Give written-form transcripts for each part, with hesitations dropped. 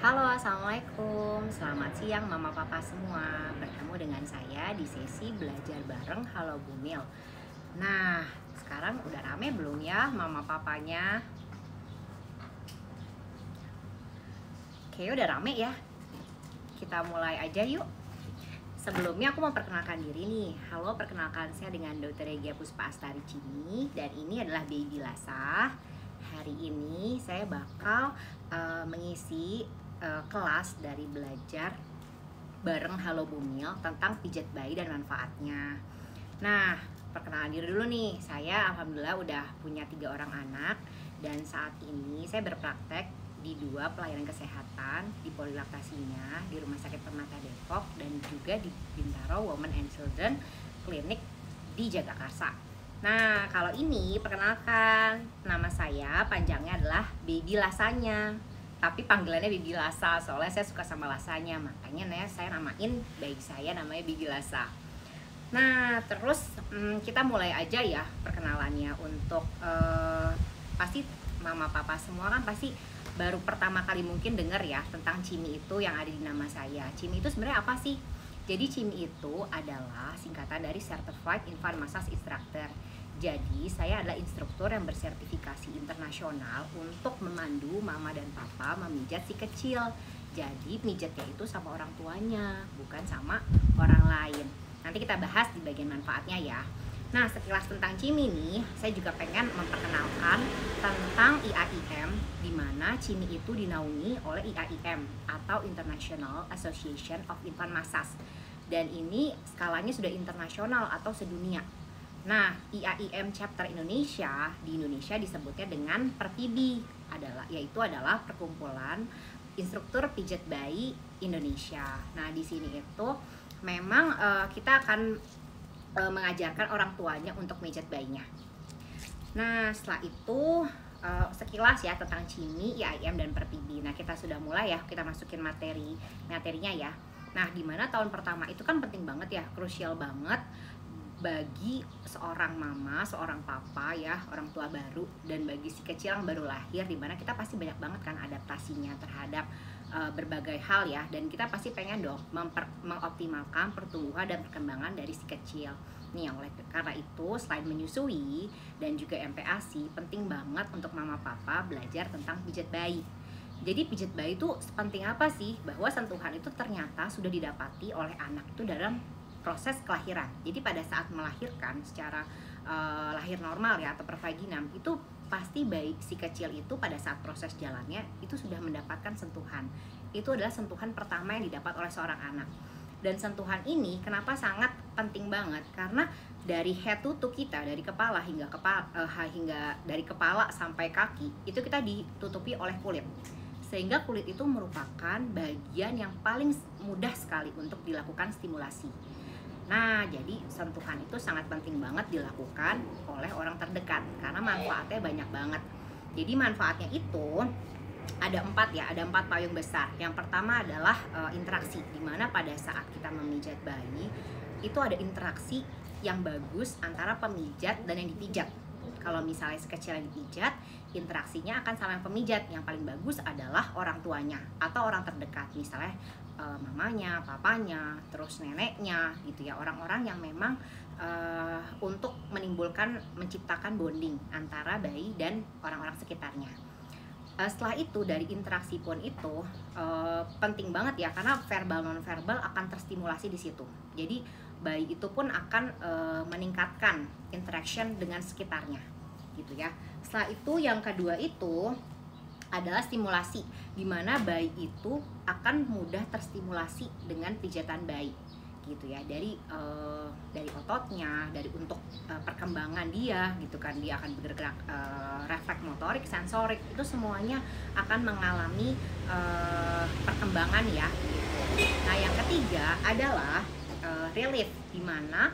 Halo, assalamualaikum. Selamat siang, mama papa semua. Bertemu dengan saya di sesi belajar bareng Halo Bumil. Nah, sekarang udah rame belum ya mama papanya? Oke, udah rame ya. Kita mulai aja yuk. Sebelumnya aku mau perkenalkan diri nih. Halo, perkenalkan saya dengan Dr. Regia Puspa Astari Cini. Dan ini adalah Baby Lasa. Hari ini saya bakal mengisi kelas dari belajar bareng Halo Bumil tentang pijat bayi dan manfaatnya. Nah, perkenalan diri dulu nih. Saya alhamdulillah udah punya 3 orang anak. Dan saat ini saya berpraktek di 2 pelayanan kesehatan, di Polilaktasinya, di Rumah Sakit Permata Depok, dan juga di Bintaro Women and Children Clinic di Jagakarsa. Nah, kalau ini perkenalkan, nama saya panjangnya adalah Baby Lasanya. Tapi panggilannya Baby Lasa, soalnya saya suka sama lasanya. Makanya saya namain bayi saya namanya Baby Lasa. Nah, terus kita mulai aja ya perkenalannya. Untuk pasti mama papa semua kan pasti baru pertama kali mungkin dengar ya tentang CIMI itu yang ada di nama saya. CIMI itu sebenarnya apa sih? Jadi CIMI itu adalah singkatan dari Certified Infant Massage Instructor. Jadi saya adalah instruktur yang bersertifikasi internasional untuk memandu mama dan papa memijat si kecil. Jadi pijatnya itu sama orang tuanya, bukan sama orang lain. Nanti kita bahas di bagian manfaatnya ya. Nah, sekilas tentang CIMI nih, saya juga pengen memperkenalkan tentang IAIM, di mana CIMI itu dinaungi oleh IAIM atau International Association of Infant Massage. Dan ini skalanya sudah internasional atau sedunia. Nah, IAIM chapter Indonesia di Indonesia disebutnya dengan PERPIBI, yaitu adalah Perkumpulan Instruktur Pijat Bayi Indonesia. Nah, di sini itu memang kita akan mengajarkan orang tuanya untuk mijat bayinya. Nah, setelah itu sekilas ya tentang CIMI, IAIM, dan PERPIBI. Nah, kita sudah mulai ya, kita masukin materinya ya. Nah, dimana tahun pertama itu kan penting banget ya, krusial banget bagi seorang mama, seorang papa ya, orang tua baru, dan bagi si kecil yang baru lahir, dimana kita pasti banyak banget kan adaptasinya terhadap berbagai hal ya, dan kita pasti pengen dong mengoptimalkan pertumbuhan dan perkembangan dari si kecil nih. Oleh karena itu, selain menyusui dan juga MPASI, penting banget untuk mama papa belajar tentang pijat bayi. Jadi pijat bayi itu sepenting apa sih? Bahwa sentuhan itu ternyata sudah didapati oleh anak itu dalam proses kelahiran. Jadi pada saat melahirkan secara lahir normal ya atau pervaginam, itu pasti bayi si kecil itu pada saat proses jalannya itu sudah mendapatkan sentuhan. Itu adalah sentuhan pertama yang didapat oleh seorang anak. Dan sentuhan ini kenapa sangat penting banget? Karena dari head to toe kita, dari kepala hingga dari kepala sampai kaki, itu kita ditutupi oleh kulit. Sehingga kulit itu merupakan bagian yang paling mudah sekali untuk dilakukan stimulasi. Nah, jadi sentuhan itu sangat penting banget dilakukan oleh orang terdekat karena manfaatnya banyak banget. Jadi manfaatnya itu ada 4 ya, ada 4 payung besar. Yang pertama adalah interaksi, dimana pada saat kita memijat bayi itu ada interaksi yang bagus antara pemijat dan yang dipijat. Kalau misalnya sekecil yang dipijat, interaksinya akan sama yang pemijat. Yang paling bagus adalah orang tuanya atau orang terdekat, misalnya mamanya, papanya, terus neneknya gitu ya, orang-orang yang memang untuk menciptakan bonding antara bayi dan orang-orang sekitarnya. Setelah itu dari interaksi pun itu penting banget ya, karena verbal non verbal akan terstimulasi di situ. Jadi bayi itu pun akan meningkatkan interaction dengan sekitarnya gitu ya. Setelah itu yang kedua itu adalah stimulasi, di mana bayi itu akan mudah terstimulasi dengan pijatan bayi gitu ya, dari ototnya, dari untuk perkembangan dia gitu kan, dia akan bergerak, refleks motorik, sensorik, itu semuanya akan mengalami perkembangan ya gitu. Nah, yang ketiga adalah relief, di mana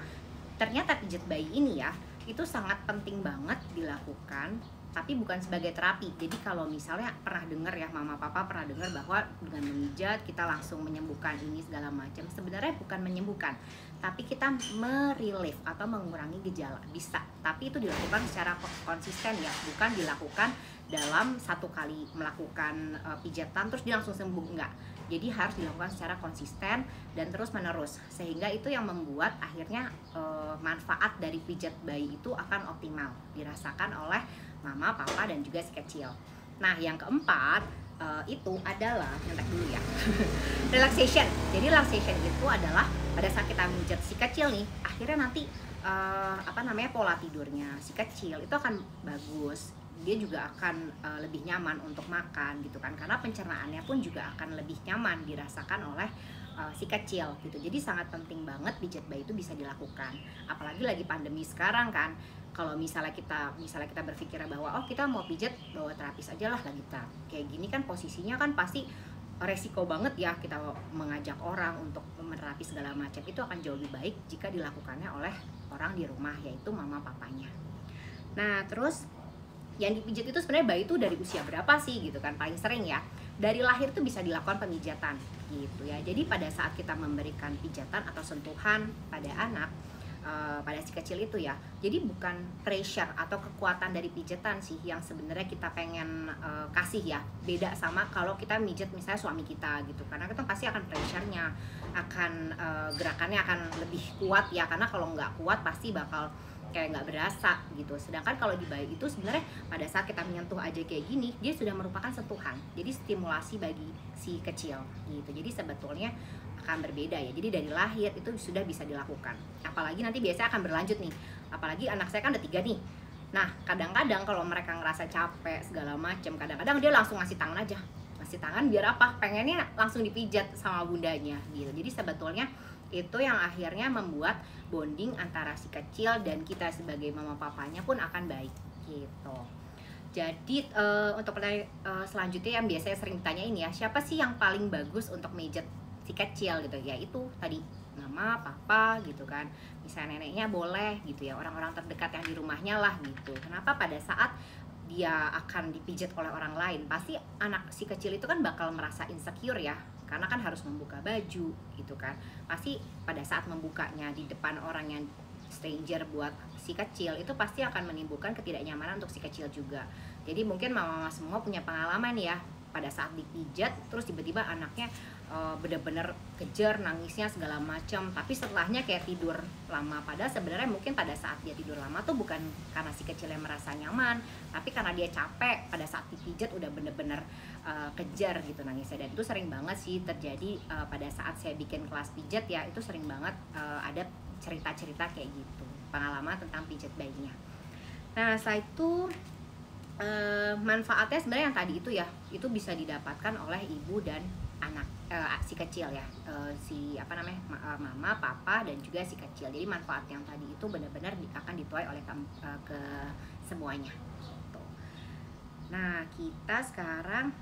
ternyata pijat bayi ini ya itu sangat penting banget dilakukan, tapi bukan sebagai terapi. Jadi kalau misalnya pernah dengar ya, mama papa pernah dengar bahwa dengan memijat kita langsung menyembuhkan ini segala macam, sebenarnya bukan menyembuhkan, tapi kita merelief atau mengurangi gejala, bisa. Tapi itu dilakukan secara konsisten ya, bukan dilakukan dalam satu kali melakukan pijatan terus dia langsung sembuh, enggak. Jadi harus dilakukan secara konsisten dan terus menerus, sehingga itu yang membuat akhirnya manfaat dari pijat bayi itu akan optimal dirasakan oleh mama, papa, dan juga si kecil. Nah, yang keempat itu adalah nyentek dulu ya. Relaxation. Jadi relaxation itu adalah pada saat kita mijat si kecil nih, akhirnya nanti pola tidurnya si kecil itu akan bagus. Dia juga akan lebih nyaman untuk makan gitu kan, karena pencernaannya pun juga akan lebih nyaman dirasakan oleh si kecil gitu. Jadi sangat penting banget pijat bayi itu bisa dilakukan, apalagi lagi pandemi sekarang kan. Kalau misalnya kita berpikir bahwa kita mau pijat bawa terapis aja lah, lagi kayak gini kan posisinya kan pasti resiko banget ya kita mengajak orang untuk menerapi segala macam. Itu akan jauh lebih baik jika dilakukannya oleh orang di rumah, yaitu mama papanya. Nah, terus yang dipijat itu sebenarnya bayi itu dari usia berapa sih gitu kan? Paling sering ya dari lahir tuh bisa dilakukan pemijatan gitu ya. Jadi pada saat kita memberikan pijatan atau sentuhan pada anak, pada si kecil itu ya, jadi bukan pressure atau kekuatan dari pijatan sih yang sebenarnya kita pengen kasih ya. Beda sama kalau kita mijat misalnya suami kita gitu, karena kita pasti akan pressure-nya, akan gerakannya akan lebih kuat ya, karena kalau nggak kuat pasti bakal kayak nggak berasa gitu. Sedangkan kalau di bayi itu sebenarnya pada saat kita menyentuh aja kayak gini, dia sudah merupakan sentuhan, jadi stimulasi bagi si kecil gitu. Jadi sebetulnya akan berbeda ya. Jadi dari lahir itu sudah bisa dilakukan, apalagi nanti biasanya akan berlanjut nih, apalagi anak saya kan ada 3 nih. Nah, kadang-kadang kalau mereka ngerasa capek segala macam, kadang-kadang dia langsung ngasih tangan aja, ngasih tangan biar apa, pengennya langsung dipijat sama bundanya gitu. Jadi sebetulnya itu yang akhirnya membuat bonding antara si kecil dan kita sebagai mama papanya pun akan baik gitu. Jadi untuk pertanyaan selanjutnya yang biasanya sering ditanyain ya, siapa sih yang paling bagus untuk mijat si kecil gitu ya, itu tadi mama, papa gitu kan, misalnya neneknya boleh gitu ya, orang-orang terdekat yang di rumahnya lah gitu. Kenapa pada saat dia akan dipijat oleh orang lain, pasti anak si kecil itu kan bakal merasa insecure ya, karena kan harus membuka baju gitu kan, pasti pada saat membukanya di depan orang yang stranger buat si kecil itu pasti akan menimbulkan ketidaknyamanan untuk si kecil juga. Jadi mungkin mama-mama semua punya pengalaman ya, pada saat dipijat terus tiba-tiba anaknya bener-bener kejar nangisnya segala macam, tapi setelahnya kayak tidur lama. Padahal sebenarnya mungkin pada saat dia tidur lama tuh bukan karena si kecilnya merasa nyaman, tapi karena dia capek pada saat dipijat udah bener-bener kejar gitu nangisnya. Dan itu sering banget sih terjadi pada saat saya bikin kelas pijat ya, itu sering banget ada cerita-cerita kayak gitu, pengalaman tentang pijat bayinya. Nah, setelah itu manfaatnya sebenarnya yang tadi itu ya, itu bisa didapatkan oleh ibu dan anak, si kecil ya, mama, papa, dan juga si kecil. Jadi manfaat yang tadi itu benar-benar akan dituai oleh ke semuanya. Nah, kita sekarang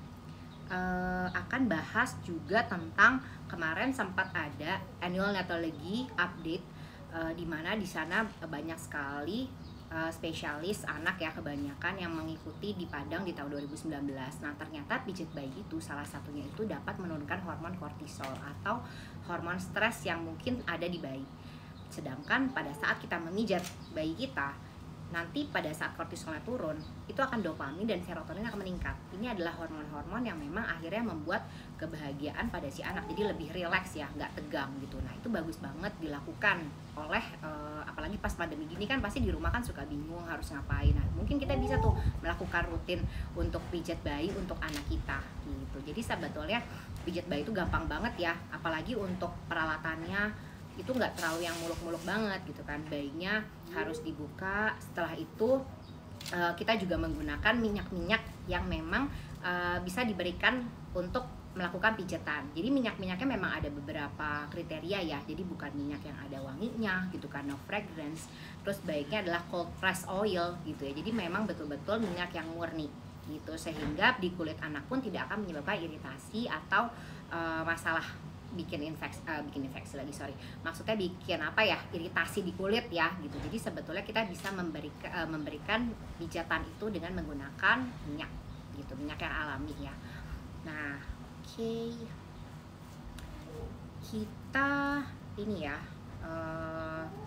akan bahas juga tentang kemarin sempat ada annual natology update, di mana di sana banyak sekali spesialis anak ya kebanyakan yang mengikuti di Padang di tahun 2019. Nah, ternyata pijat bayi itu salah satunya itu dapat menurunkan hormon kortisol atau hormon stres yang mungkin ada di bayi. Sedangkan pada saat kita memijat bayi kita, nanti pada saat kortisolnya turun, itu akan dopamin dan serotonin akan meningkat. Ini adalah hormon-hormon yang memang akhirnya membuat kebahagiaan pada si anak, jadi lebih rileks ya, nggak tegang gitu. Nah, itu bagus banget dilakukan oleh apalagi pas pandemi gini kan pasti di rumah kan suka bingung harus ngapain. Nah, mungkin kita bisa tuh melakukan rutin untuk pijat bayi untuk anak kita gitu. Jadi sebetulnya pijat bayi itu gampang banget ya, apalagi untuk peralatannya itu nggak terlalu yang muluk-muluk banget gitu kan. Bayinya harus dibuka, setelah itu kita juga menggunakan minyak-minyak yang memang bisa diberikan untuk melakukan pijatan. Jadi minyak-minyaknya memang ada beberapa kriteria ya, jadi bukan minyak yang ada wanginya gitu kan, no fragrance. Terus baiknya adalah cold press oil gitu ya, jadi memang betul-betul minyak yang murni gitu, sehingga di kulit anak pun tidak akan menyebabkan iritasi atau masalah bikin infeksi lagi, maksudnya bikin iritasi di kulit ya gitu. Jadi sebetulnya kita bisa memberikan pijatan itu dengan menggunakan minyak gitu, minyak yang alami ya. Nah, oke. Kita ini ya,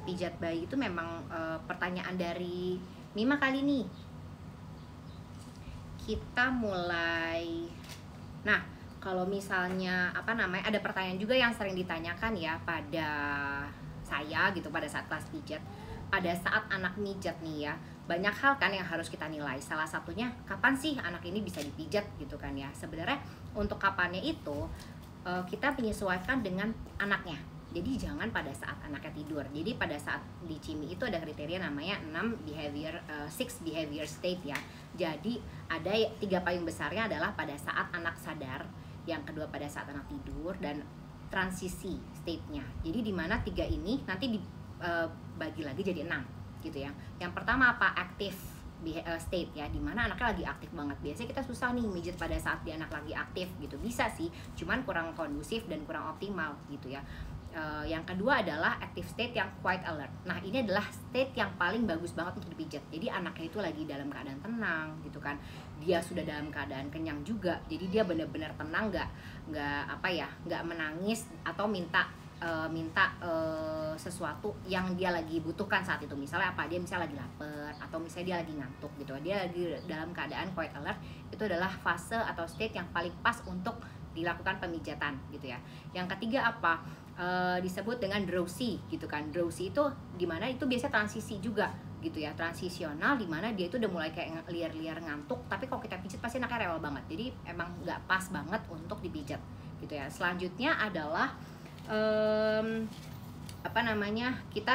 pijat bayi itu memang pertanyaan dari Mima kali ini. kita mulai. Nah, kalau misalnya ada pertanyaan juga yang sering ditanyakan ya pada saya gitu pada saat kelas pijat. Pada saat anak mijat nih ya, banyak hal kan yang harus kita nilai. Salah satunya kapan sih anak ini bisa dipijat gitu kan ya. Sebenarnya untuk kapannya itu kita menyesuaikan dengan anaknya. Jadi jangan pada saat anaknya tidur. Jadi pada saat di CIMI itu ada kriteria namanya 6 behavior state ya. Jadi ada 3 payung besarnya adalah pada saat anak sadar, yang kedua pada saat anak tidur, dan transisi state-nya. Jadi di mana 3 ini nanti dibagi lagi jadi 6 gitu ya. Yang pertama apa? Active state ya, dimana anaknya lagi aktif banget. Biasanya kita susah nih mijit pada saat dia anak lagi aktif gitu. Bisa sih, cuman kurang kondusif dan kurang optimal gitu ya. Yang kedua adalah active state yang quite alert. Nah, ini adalah state yang paling bagus banget untuk dipijat. Jadi anaknya itu lagi dalam keadaan tenang gitu kan. Dia sudah dalam keadaan kenyang juga. Jadi dia benar-benar tenang, nggak menangis atau minta sesuatu yang dia lagi butuhkan saat itu. Misalnya apa? Dia misalnya lagi lapar atau misalnya dia lagi ngantuk gitu. Dia lagi dalam keadaan quite alert. Itu adalah fase atau state yang paling pas untuk dilakukan pemijatan gitu ya. Yang ketiga apa? Disebut dengan drowsy gitu kan. Drowsy itu dimana itu biasa transisi juga gitu ya, transisional, dimana dia itu udah mulai kayak liar-liar ngantuk, tapi kalau kita pijat pasti anaknya rewel banget. Jadi emang nggak pas banget untuk dipijat gitu ya. Selanjutnya adalah kita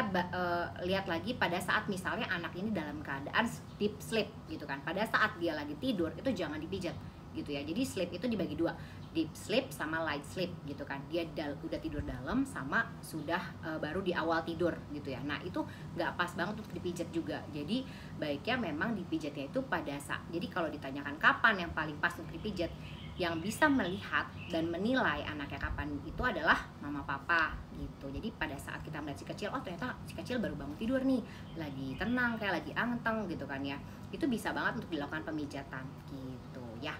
lihat lagi pada saat misalnya anak ini dalam keadaan deep sleep gitu kan. Pada saat dia lagi tidur itu jangan dipijat gitu ya. Jadi sleep itu dibagi 2, deep sleep sama light sleep gitu kan. Dia udah tidur dalam sama sudah baru di awal tidur gitu ya. Nah, itu nggak pas banget untuk dipijat juga. Jadi baiknya memang dipijatnya itu pada saat. Jadi kalau ditanyakan kapan yang paling pas untuk dipijat, yang bisa melihat dan menilai anaknya kapan itu adalah mama papa gitu. Jadi pada saat kita melihat si kecil, oh ternyata si kecil baru bangun tidur nih, lagi tenang, kayak lagi anteng gitu kan ya, itu bisa banget untuk dilakukan pemijatan gitu ya.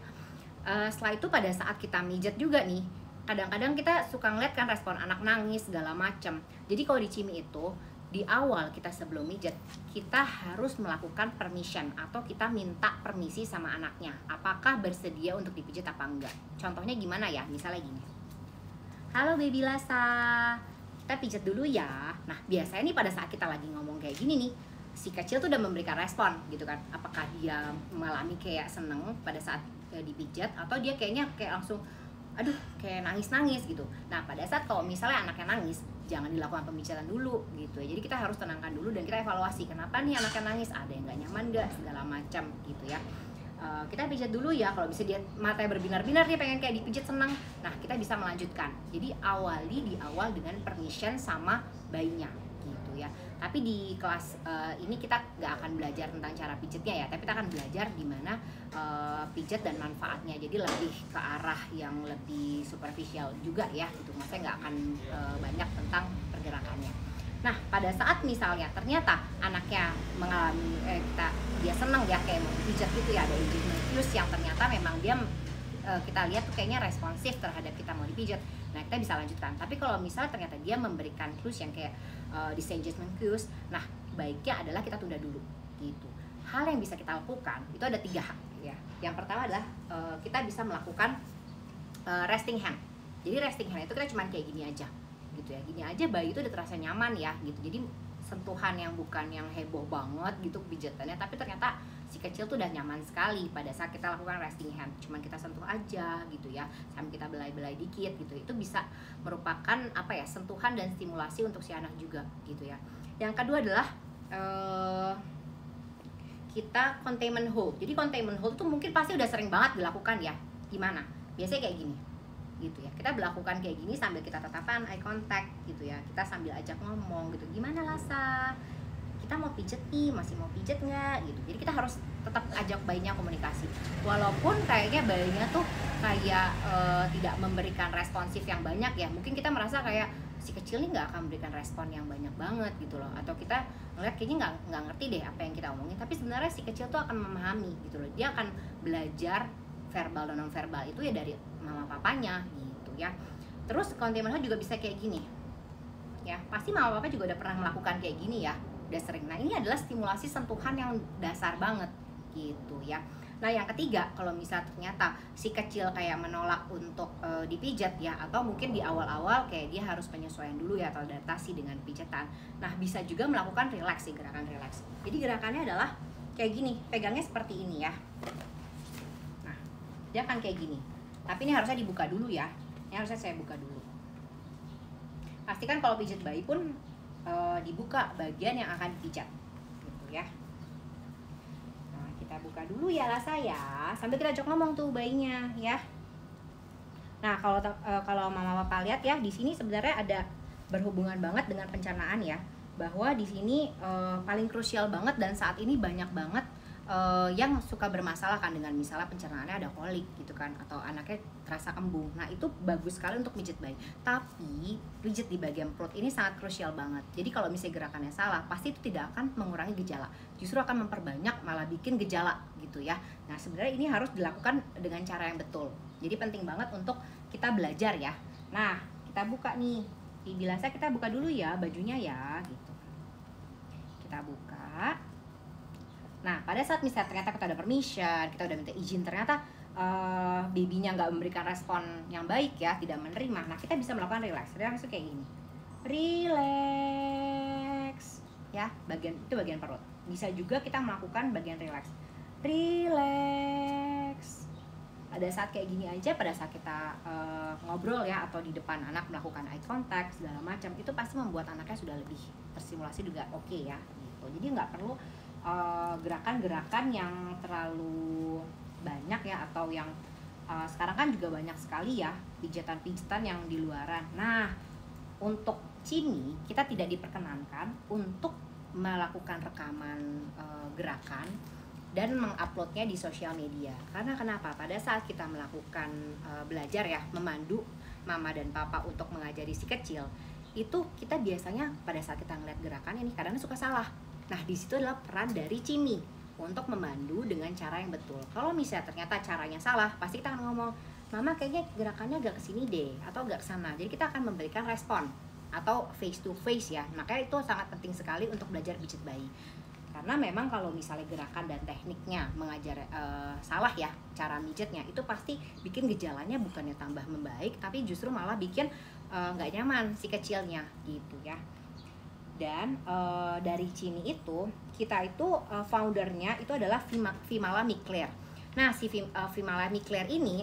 Setelah itu pada saat kita mijat juga nih, kadang-kadang kita suka ngeliat kan respon anak nangis segala macam. Jadi kalau di CIMI itu di awal kita sebelum mijat, kita harus melakukan permission atau kita minta permisi sama anaknya, apakah bersedia untuk dipijat apa enggak. Contohnya gimana ya? Misalnya gini, halo baby Lasa, kita pijat dulu ya. Nah, biasanya nih pada saat kita lagi ngomong kayak gini nih, si kecil tuh udah memberikan respon gitu kan. Apakah dia mengalami kayak seneng pada saat dipijat, atau dia kayaknya kayak langsung aduh kayak nangis-nangis gitu. Nah, pada saat kalau misalnya anaknya nangis, jangan dilakukan pemijatan dulu gitu ya. Jadi kita harus tenangkan dulu dan kita evaluasi kenapa nih anaknya nangis, ada yang gak nyaman gak, segala macam gitu ya. Kita pijat dulu ya. Kalau bisa dia matanya berbinar-binar, dia pengen kayak dipijat senang, nah kita bisa melanjutkan. Jadi di awal dengan permission sama bayinya gitu ya. Tapi di kelas ini kita gak akan belajar tentang cara pijatnya ya, tapi kita akan belajar gimana pijat dan manfaatnya. Jadi lebih ke arah yang lebih superficial juga ya gitu. Maksudnya nggak akan banyak tentang pergerakannya. Nah, pada saat misalnya ternyata anaknya mengalami dia senang ya kayak mau pijat gitu ya, ada engagement cues yang ternyata memang dia kita lihat tuh kayaknya responsif terhadap kita mau dipijat. Nah, kita bisa lanjutkan. Tapi kalau misalnya ternyata dia memberikan cues yang kayak disengagement cues, nah baiknya adalah kita tunda dulu gitu. Hal yang bisa kita lakukan itu ada 3 hal ya. Yang pertama adalah kita bisa melakukan resting hand. Jadi resting hand itu kita cuman kayak gini aja gitu ya. Gini aja bayi itu udah terasa nyaman ya gitu. Jadi sentuhan yang bukan yang heboh banget gitu pijatannya, tapi ternyata si kecil tuh udah nyaman sekali pada saat kita lakukan resting hand. Cuman kita sentuh aja gitu ya, sambil kita belai-belai dikit gitu. Itu bisa merupakan sentuhan dan stimulasi untuk si anak juga gitu ya. Yang kedua adalah kita containment hold. Jadi containment hold itu mungkin pasti udah sering banget dilakukan ya. Gimana? Biasanya kayak gini gitu ya. Kita melakukan kayak gini sambil kita tatapan eye contact gitu ya. Kita sambil ajak ngomong gitu. Gimana Lasa? Kita mau pijet nih, masih mau pijet nggak gitu. Jadi kita harus tetap ajak bayinya komunikasi. Walaupun kayaknya bayinya tuh kayak tidak memberikan responsif yang banyak ya. Mungkin kita merasa kayak si kecil ini nggak akan memberikan respon yang banyak banget gitu loh, atau kita ngeliat kayaknya nggak ngerti deh apa yang kita omongin. Tapi sebenarnya si kecil tuh akan memahami gitu loh. Dia akan belajar verbal dan non verbal itu ya dari mama papanya gitu ya. Terus containment hold juga bisa kayak gini ya, pasti mama papa juga udah pernah melakukan kayak gini ya, udah sering. Nah, ini adalah stimulasi sentuhan yang dasar banget gitu ya. Nah yang ketiga, kalau misal ternyata si kecil kayak menolak untuk dipijat ya, atau mungkin di awal-awal kayak dia harus penyesuaian dulu ya atau adaptasi dengan pijatan. Nah bisa juga melakukan relax sih, gerakan relax. Jadi gerakannya adalah kayak gini, pegangnya seperti ini ya. Nah dia akan kayak gini, tapi ini harusnya dibuka dulu ya. Ini harusnya saya buka dulu. Pastikan kalau pijat bayi pun dibuka bagian yang akan dipijat gitu ya. Nah kita buka dulu ya lah saya, sambil kita ajak ngomong tuh bayinya ya. Nah kalau mama papa lihat ya, di sini sebenarnya ada berhubungan banget dengan pencernaan ya, bahwa di sini paling krusial banget, dan saat ini banyak banget yang suka bermasalah kan dengan misalnya pencernaannya ada kolik gitu kan, atau anaknya terasa kembung. Nah itu bagus sekali untuk pijat bayi, tapi pijat di bagian perut ini sangat krusial banget. Jadi kalau misalnya gerakannya salah, pasti itu tidak akan mengurangi gejala, justru akan memperbanyak, malah bikin gejala gitu ya. Nah sebenarnya ini harus dilakukan dengan cara yang betul, jadi penting banget untuk kita belajar ya. Nah kita buka nih, biasa kita buka dulu ya bajunya ya gitu. Kita buka. Nah pada saat misalnya ternyata kita udah permission, kita udah minta izin, ternyata babynya nggak memberikan respon yang baik ya, tidak menerima, nah kita bisa melakukan relax. Relax itu kayak gini, relax ya, bagian perut. Bisa juga kita melakukan bagian relax, relax. Pada saat kayak gini aja, pada saat kita ngobrol ya, atau di depan anak melakukan eye contact segala macam, itu pasti membuat anaknya sudah lebih terstimulasi juga oke ya gitu. Jadi nggak perlu gerakan-gerakan yang terlalu banyak ya, atau yang sekarang kan juga banyak sekali ya pijatan-pijatan yang di luaran. Nah untuk Cini kita tidak diperkenankan untuk melakukan rekaman gerakan dan menguploadnya di sosial media. Karena kenapa? Pada saat kita melakukan belajar ya, memandu mama dan papa untuk mengajari si kecil, itu kita biasanya pada saat kita ngeliat gerakan ini kadang suka salah. Nah di situ adalah peran dari Cini untuk memandu dengan cara yang betul. Kalau misalnya ternyata caranya salah, pasti kita akan ngomong, mama kayaknya gerakannya agak kesini deh, atau agak kesana. Jadi kita akan memberikan respon atau face to face ya. Makanya itu sangat penting sekali untuk belajar pijat bayi. Karena memang kalau misalnya gerakan dan tekniknya mengajar salah ya, cara mijitnya itu pasti bikin gejalanya bukannya tambah membaik, tapi justru malah bikin nggak nyaman si kecilnya gitu ya. Dan dari Cini itu, kita itu foundernya itu adalah Vimala Mikler. Nah si Vimala Mikler ini,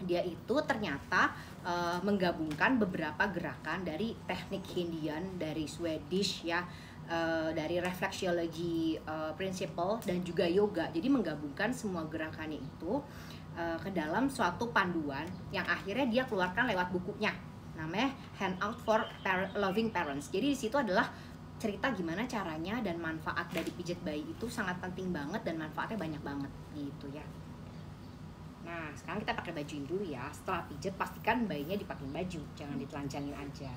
dia itu ternyata menggabungkan beberapa gerakan dari teknik Hindian, dari Swedish ya, dari reflexology principle, dan juga yoga. Jadi menggabungkan semua gerakannya itu ke dalam suatu panduan yang akhirnya dia keluarkan lewat bukunya, namanya Handout for Loving Parents. Jadi di situ adalah cerita gimana caranya, dan manfaat dari pijat bayi itu sangat penting banget, dan manfaatnya banyak banget gitu ya. Nah sekarang kita pakai bajuin dulu ya. Setelah pijat pastikan bayinya dipakein baju, jangan ditelanjangin aja.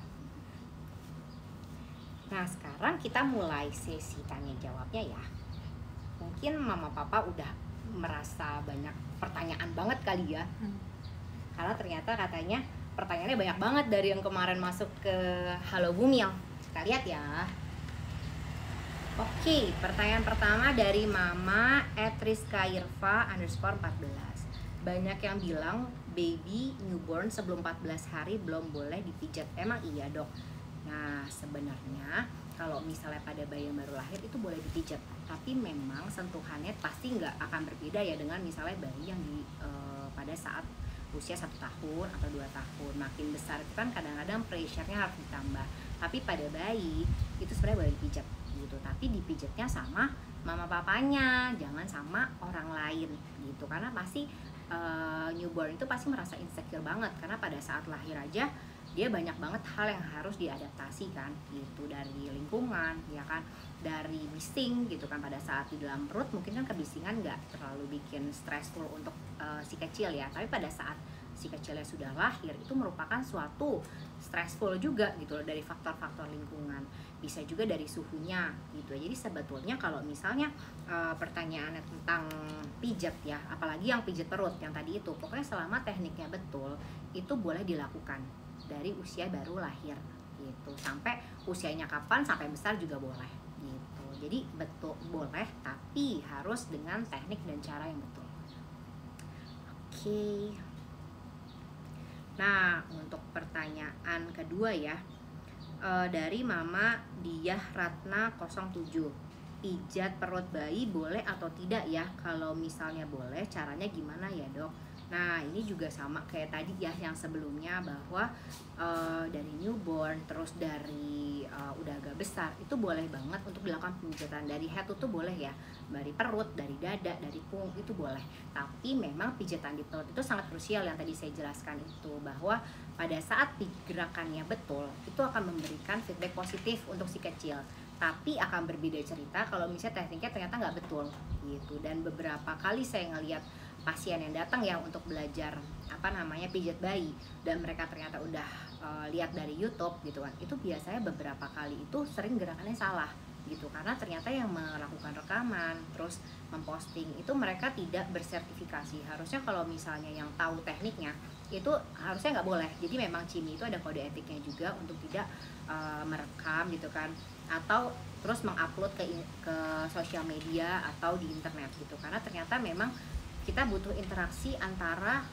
Nah sekarang kita mulai sesi tanya jawabnya ya. Mungkin mama papa udah merasa banyak pertanyaan banget kali ya, karena ternyata katanya pertanyaannya banyak banget dari yang kemarin masuk ke Halo Bumil. Kita lihat ya. Oke, pertanyaan pertama dari Mama @rizkairfa_14. Banyak yang bilang baby newborn sebelum 14 hari belum boleh dipijat. Emang iya dok? Nah sebenarnya kalau misalnya pada bayi yang baru lahir itu boleh dipijat, tapi memang sentuhannya pasti nggak akan berbeda ya dengan misalnya bayi yang pada saat usia 1 tahun atau 2 tahun. Makin besar itu kan kadang-kadang pressure-nya harus ditambah. Tapi pada bayi itu sebenarnya boleh dipijat gitu, tapi dipijatnya sama mama papanya, jangan sama orang lain gitu. Karena pasti newborn itu pasti merasa insecure banget, karena pada saat lahir aja dia banyak banget hal yang harus diadaptasi kan gitu, dari lingkungan ya kan, dari bising gitu kan. Pada saat di dalam perut mungkin kan kebisingan nggak terlalu bikin stressful untuk si kecil ya, tapi pada saat si kecilnya sudah lahir itu merupakan suatu stressful juga gitu loh, dari faktor-faktor lingkungan, bisa juga dari suhunya gitu. Jadi sebetulnya kalau misalnya pertanyaannya tentang pijat ya, apalagi yang pijat perut yang tadi itu, pokoknya selama tekniknya betul itu boleh dilakukan dari usia baru lahir gitu, sampai usianya kapan, sampai besar juga boleh gitu. Jadi betul boleh, tapi harus dengan teknik dan cara yang betul. Oke. Nah, untuk pertanyaan kedua ya, dari Mama Diah Ratna 07. Pijat perut bayi boleh atau tidak ya? Kalau misalnya boleh, caranya gimana ya, Dok? Nah, ini juga sama kayak tadi ya yang sebelumnya, bahwa dari newborn terus dari udah agak besar itu boleh banget untuk dilakukan pemijatan. Dari head to toe boleh ya, dari perut, dari dada, dari punggung itu boleh. Tapi memang pijatan di perut itu sangat krusial yang tadi saya jelaskan itu, bahwa pada saat gerakannya betul itu akan memberikan feedback positif untuk si kecil. Tapi akan berbeda cerita kalau misalnya tekniknya ternyata nggak betul gitu. Dan beberapa kali saya ngelihat pasien yang datang ya untuk belajar pijat bayi, dan mereka ternyata udah lihat dari YouTube gitu kan, itu biasanya beberapa kali itu sering gerakannya salah gitu, karena ternyata yang melakukan rekaman terus memposting itu mereka tidak bersertifikasi. Harusnya kalau misalnya yang tahu tekniknya itu harusnya nggak boleh. Jadi memang CIMI itu ada kode etiknya juga untuk tidak merekam gitu kan, atau terus mengupload ke sosial media atau di internet gitu, karena ternyata memang kita butuh interaksi antara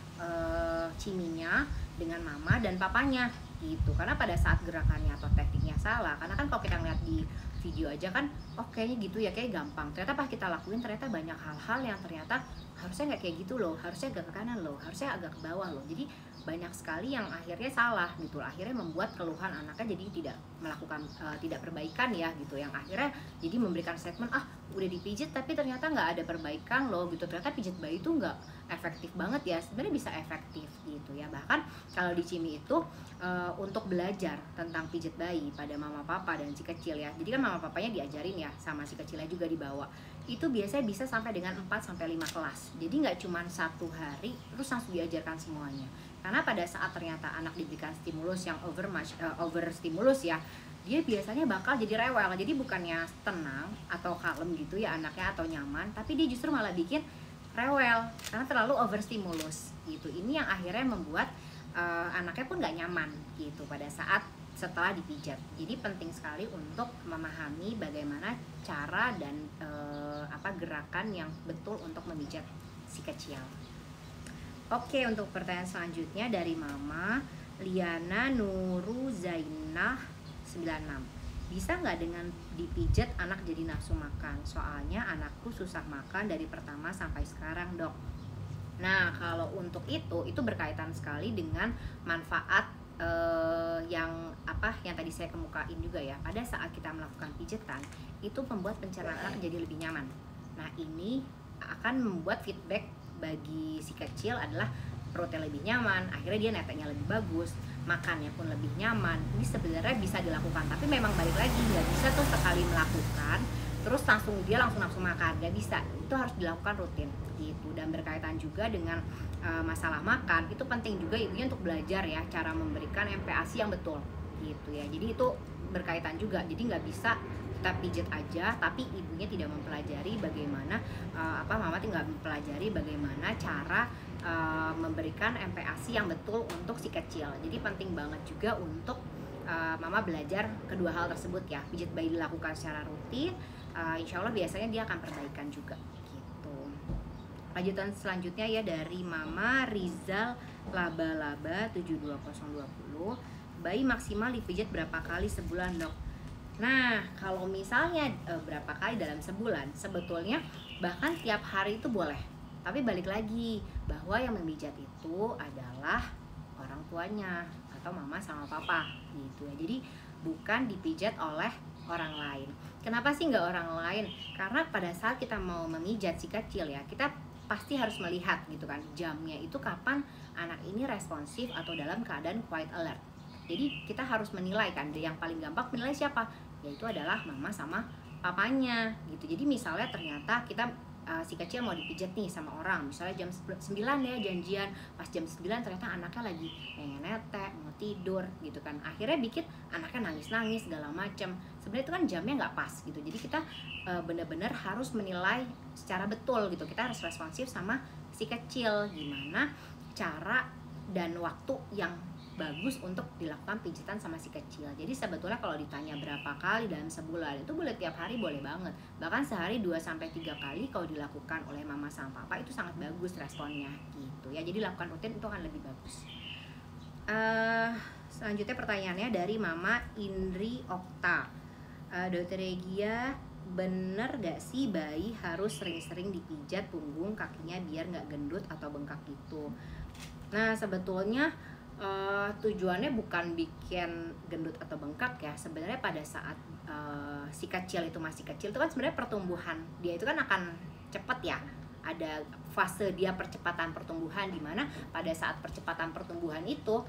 ciminya dengan mama dan papanya gitu. Karena pada saat gerakannya atau tekniknya salah, karena kan kalau kita ngeliat di video aja kan, oh kayaknya gitu ya, kayak gampang. Ternyata pas kita lakuin ternyata banyak hal-hal yang ternyata harusnya nggak kayak gitu loh, harusnya agak ke kanan loh, harusnya agak ke bawah loh. Jadi banyak sekali yang akhirnya salah gitu, akhirnya membuat keluhan anaknya jadi tidak melakukan tidak perbaikan ya gitu, yang akhirnya jadi memberikan statement, ah udah dipijit tapi ternyata nggak ada perbaikan loh gitu, ternyata pijit bayi itu nggak efektif banget ya. Sebenarnya bisa efektif gitu ya. Bahkan kalau di CIMI itu untuk belajar tentang pijit bayi pada mama papa dan si kecil ya, jadi kan mama papanya diajarin ya, sama si kecilnya juga dibawa, itu biasanya bisa sampai dengan 4-5 kelas. Jadi nggak cuma 1 hari terus langsung diajarkan semuanya. Karena pada saat ternyata anak diberikan stimulus yang over stimulus ya, dia biasanya bakal jadi rewel. Jadi bukannya tenang atau kalem gitu ya anaknya atau nyaman, tapi dia justru malah bikin rewel karena terlalu over stimulus gitu. Ini yang akhirnya membuat anaknya pun nggak nyaman gitu pada saat setelah dipijat. Jadi penting sekali untuk memahami bagaimana cara dan gerakan yang betul untuk memijat si kecil. Oke, untuk pertanyaan selanjutnya dari Mama Liana Nuru Zainah 96. Bisa nggak dengan dipijat anak jadi nafsu makan? Soalnya anakku susah makan dari pertama sampai sekarang, Dok. Nah, kalau untuk itu berkaitan sekali dengan manfaat yang tadi saya kemukain juga ya. Pada saat kita melakukan pijatan, itu membuat pencernaan anak jadi lebih nyaman. Nah, ini akan membuat feedback bagi si kecil adalah perutnya lebih nyaman, akhirnya dia neteknya lebih bagus, makannya pun lebih nyaman. Ini sebenarnya bisa dilakukan, tapi memang balik lagi nggak bisa tuh sekali melakukan terus dia langsung nafsu makan, nggak bisa. Itu harus dilakukan rutin gitu. Dan berkaitan juga dengan masalah makan, itu penting juga ibunya untuk belajar ya cara memberikan MPASI yang betul gitu ya. Jadi itu berkaitan juga, jadi nggak bisa kita pijat aja tapi ibunya tidak mempelajari bagaimana mama tinggal mempelajari bagaimana cara memberikan MPASI yang betul untuk si kecil. Jadi penting banget juga untuk mama belajar kedua hal tersebut ya. Pijat bayi dilakukan secara rutin, insya Allah biasanya dia akan perbaikan juga gitu. Lanjutan selanjutnya ya dari Mama Rizal Laba-Laba 72020. Bayi maksimal dipijat berapa kali sebulan, Dok? Nah, kalau misalnya berapa kali dalam sebulan, sebetulnya bahkan tiap hari itu boleh. Tapi balik lagi bahwa yang memijat itu adalah orang tuanya atau mama sama papa gitu ya. Jadi bukan dipijat oleh orang lain. Kenapa sih nggak orang lain? Karena pada saat kita mau memijat si kecil ya, kita pasti harus melihat gitu kan jamnya itu kapan anak ini responsif atau dalam keadaan quiet alert. Jadi kita harus menilai kan, yang paling gampang menilai siapa? Yaitu adalah mama sama papanya gitu. Jadi misalnya ternyata kita si kecil mau dipijat nih sama orang, misalnya jam 9 ya janjian, pas jam 9 ternyata anaknya lagi pengen netek, mau tidur gitu kan, akhirnya bikin anaknya nangis-nangis segala macam. Sebenarnya itu kan jamnya nggak pas gitu. Jadi kita benar-benar harus menilai secara betul gitu, kita harus responsif sama si kecil, gimana cara dan waktu yang bagus untuk dilakukan pijatan sama si kecil. Jadi sebetulnya kalau ditanya berapa kali dalam sebulan, itu boleh tiap hari, boleh banget. Bahkan sehari 2-3 kali kalau dilakukan oleh mama sama papa itu sangat bagus responnya gitu ya. Jadi lakukan rutin itu akan lebih bagus. Selanjutnya pertanyaannya dari Mama Indri Okta. Dokter Regia, bener gak sih bayi harus sering-sering dipijat punggung kakinya biar gak gendut atau bengkak gitu? Nah sebetulnya tujuannya bukan bikin gendut atau bengkak ya. Sebenarnya pada saat si kecil itu masih kecil itu kan sebenarnya pertumbuhan dia itu kan akan cepat ya. Ada fase dia percepatan pertumbuhan, dimana pada saat percepatan pertumbuhan itu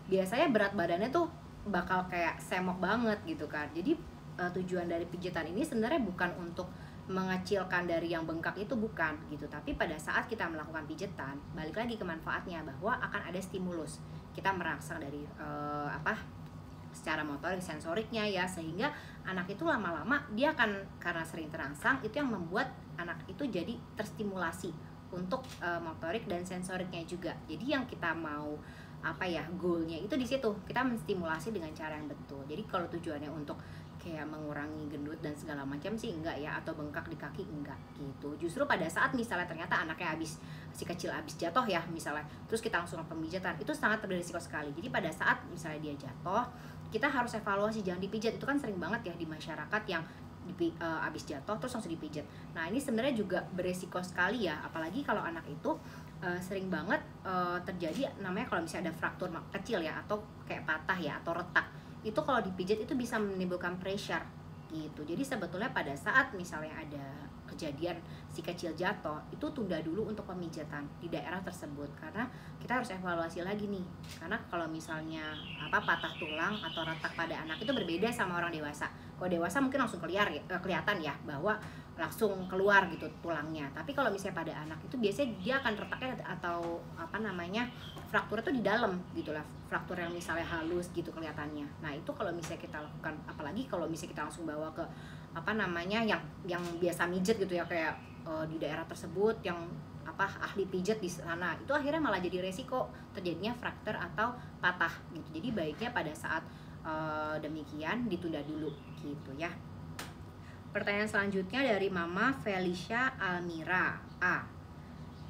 biasanya berat badannya tuh bakal kayak semok banget gitu kan. Jadi tujuan dari pijatan ini sebenarnya bukan untuk mengecilkan dari yang bengkak itu, bukan gitu. Tapi pada saat kita melakukan pijatan, balik lagi ke manfaatnya bahwa akan ada stimulus. Kita merangsang dari secara motorik sensoriknya ya, sehingga anak itu lama-lama dia akan, karena sering terangsang, itu yang membuat anak itu jadi terstimulasi untuk motorik dan sensoriknya juga. Jadi yang kita mau goalnya itu di situ, kita menstimulasi dengan cara yang betul. Jadi kalau tujuannya untuk kayak mengurangi gendut dan segala macam sih enggak ya, atau bengkak di kaki enggak gitu. Justru pada saat misalnya ternyata anaknya si kecil habis jatuh ya misalnya, terus kita langsung pemijatan, itu sangat berisiko sekali. Jadi pada saat misalnya dia jatuh, kita harus evaluasi, jangan dipijat. Itu kan sering banget ya di masyarakat yang habis jatuh terus langsung dipijat. Nah ini sebenarnya juga beresiko sekali ya, apalagi kalau anak itu sering banget terjadi namanya kalau misalnya ada fraktur kecil ya, atau kayak patah ya, atau retak. Itu kalau dipijat itu bisa menimbulkan pressure gitu. Jadi sebetulnya pada saat misalnya ada kejadian si kecil jatuh, itu tunda dulu untuk pemijatan di daerah tersebut, karena kita harus evaluasi lagi nih. Karena kalau misalnya patah tulang atau retak pada anak itu berbeda sama orang dewasa. Kalau dewasa mungkin langsung kelihatan ya bahwa langsung keluar gitu tulangnya. Tapi kalau misalnya pada anak itu biasanya dia akan retaknya atau fraktur itu di dalam gitulah, fraktur yang misalnya halus gitu kelihatannya. Nah itu kalau misalnya kita lakukan, apalagi kalau misalnya kita langsung bawa ke yang biasa mijet gitu ya, kayak di daerah tersebut yang ahli pijat di sana, itu akhirnya malah jadi resiko terjadinya fraktur atau patah gitu. Jadi baiknya pada saat demikian ditunda dulu gitu ya. Pertanyaan selanjutnya dari Mama Felicia Almira A.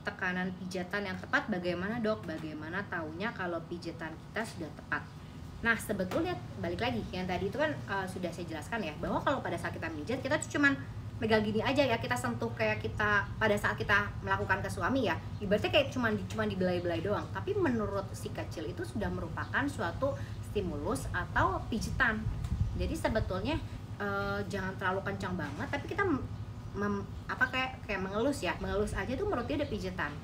Tekanan pijatan yang tepat bagaimana dok? Bagaimana taunya kalau pijatan kita sudah tepat? Nah sebetulnya balik lagi yang tadi itu kan sudah saya jelaskan ya, bahwa kalau pada saat kita pijat, kita tuh cuman megang gini aja ya, kita sentuh kayak kita pada saat kita melakukan ke suami ya, ibaratnya kayak cuman dibelai-belai doang. Tapi menurut si kecil itu sudah merupakan suatu stimulus atau pijatan. Jadi sebetulnya jangan terlalu kencang banget, tapi kita kayak mengelus ya, mengelus aja tuh menurut dia udah pijatan,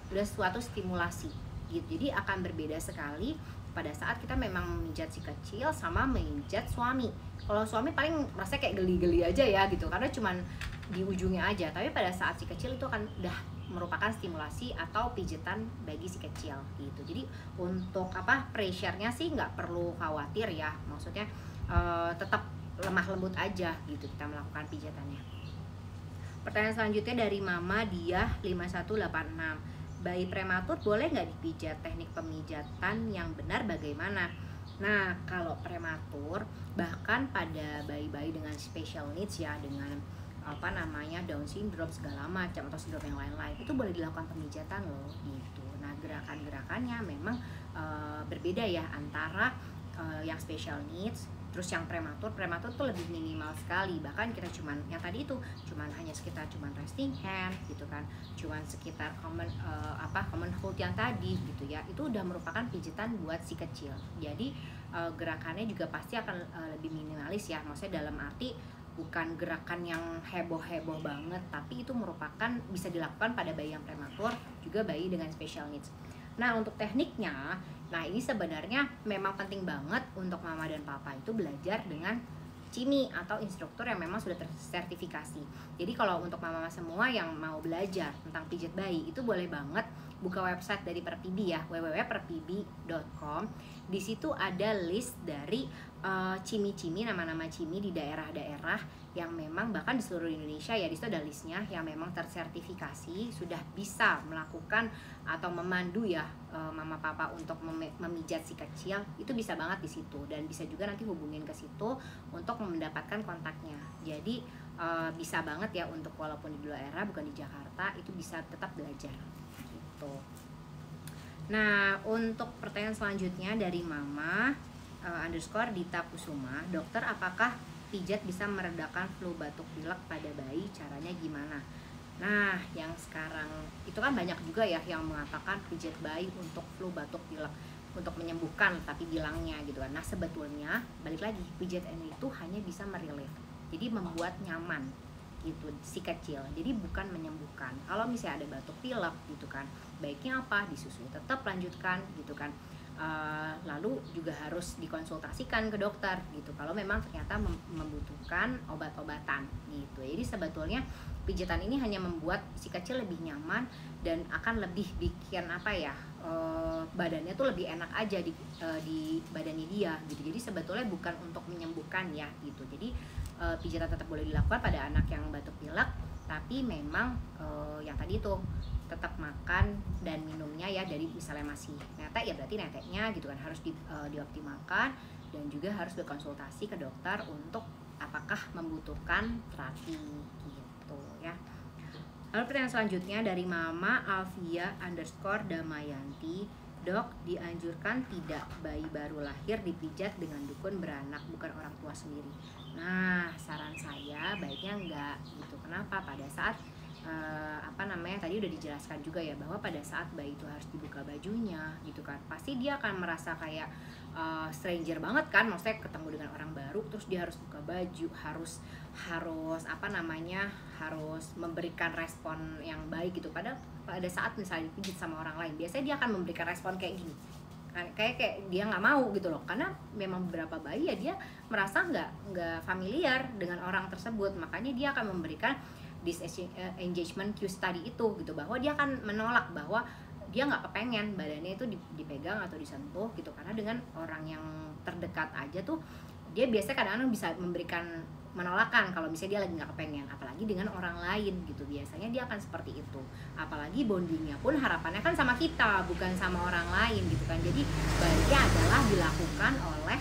udah suatu stimulasi gitu. Jadi akan berbeda sekali pada saat kita memang memijat si kecil sama memijat suami. Kalau suami paling merasa kayak geli-geli aja ya gitu, karena cuman di ujungnya aja. Tapi pada saat si kecil itu akan udah merupakan stimulasi atau pijatan bagi si kecil gitu. Jadi untuk pressure-nya sih nggak perlu khawatir ya, maksudnya tetap lemah lembut aja gitu kita melakukan pijatannya. Pertanyaan selanjutnya dari Mama Diah 5186. Bayi prematur boleh nggak dipijat? Teknik pemijatan yang benar bagaimana? Nah kalau prematur, bahkan pada bayi-bayi dengan special needs ya, dengan Down syndrome segala macam atau sindrom yang lain-lain, itu boleh dilakukan pemijatan loh gitu. Nah gerakan-gerakannya memang berbeda ya antara yang special needs. Terus yang prematur tuh lebih minimal sekali. Bahkan kita yang tadi itu hanya sekitar resting hand gitu kan, sekitar common hold yang tadi gitu ya, itu udah merupakan pijitan buat si kecil. Jadi gerakannya juga pasti akan lebih minimalis ya, maksudnya dalam arti bukan gerakan yang heboh-heboh banget, tapi itu merupakan bisa dilakukan pada bayi yang prematur, juga bayi dengan special needs. Nah untuk tekniknya, ini sebenarnya memang penting banget untuk mama dan papa itu belajar dengan CIMI atau instruktur yang memang sudah tersertifikasi. Jadi kalau untuk mama semua yang mau belajar tentang pijat bayi, itu boleh banget buka website dari Perpibi ya, www.perpibi.com. Di situ ada list dari cimi-cimi, nama-nama cimi di daerah-daerah yang memang bahkan di seluruh Indonesia ya, di situ ada listnya yang memang tersertifikasi sudah bisa melakukan atau memandu ya mama papa untuk memijat si kecil. Itu bisa banget di situ, dan bisa juga nanti hubungin ke situ untuk mendapatkan kontaknya. Jadi bisa banget ya untuk walaupun di luar daerah, bukan di Jakarta, itu bisa tetap belajar gitu. Nah, untuk pertanyaan selanjutnya dari mama underscore Dita Kusuma, dokter, apakah pijat bisa meredakan flu batuk pilek pada bayi, caranya gimana? Nah, yang sekarang itu kan banyak juga ya yang mengatakan pijat bayi untuk flu batuk pilek untuk menyembuhkan, tapi bilangnya gitu kan. Nah, sebetulnya balik lagi, pijat ini itu hanya bisa merelief, jadi membuat nyaman gitu si kecil, jadi bukan menyembuhkan. Kalau misalnya ada batuk pilek gitu kan, baiknya apa? Disusui tetap lanjutkan gitu kan. Lalu juga harus dikonsultasikan ke dokter gitu kalau memang ternyata membutuhkan obat-obatan gitu. Jadi sebetulnya pijatan ini hanya membuat si kecil lebih nyaman dan akan lebih bikin apa ya, badannya tuh lebih enak aja di badannya dia gitu. Jadi sebetulnya bukan untuk menyembuhkan ya gitu. Jadi pijatan tetap boleh dilakukan pada anak yang batuk pilek, tapi memang yang tadi tuh tetap makan dan minumnya ya dari misalnya masih netek ya berarti neteknya gitu kan harus dioptimalkan, dan juga harus berkonsultasi ke dokter untuk apakah membutuhkan terapi gitu ya. Lalu pertanyaan selanjutnya dari mama Alvia underscore Damayanti, dok, dianjurkan tidak bayi baru lahir dipijat dengan dukun beranak bukan orang tua sendiri? Nah, saran saya baiknya enggak gitu. Kenapa? Pada saat tadi udah dijelaskan juga ya bahwa pada saat bayi itu harus dibuka bajunya gitu kan, pasti dia akan merasa kayak stranger banget kan, maksudnya ketemu dengan orang baru terus dia harus buka baju, harus harus memberikan respon yang baik gitu. Pada saat misalnya dipijit sama orang lain, biasanya dia akan memberikan respon kayak gini kan, kayak dia nggak mau gitu loh, karena memang beberapa bayi ya dia merasa nggak familiar dengan orang tersebut, makanya dia akan memberikan disengagement cues tadi itu gitu, bahwa dia akan menolak, bahwa dia nggak kepengen badannya itu dipegang atau disentuh gitu, karena dengan orang yang terdekat aja tuh dia biasanya kadang-kadang bisa memberikan menolakan kalau misalnya dia lagi nggak kepengen, apalagi dengan orang lain gitu, biasanya dia akan seperti itu. Apalagi bondingnya pun harapannya kan sama kita, bukan sama orang lain gitu kan. Jadi baiknya adalah dilakukan oleh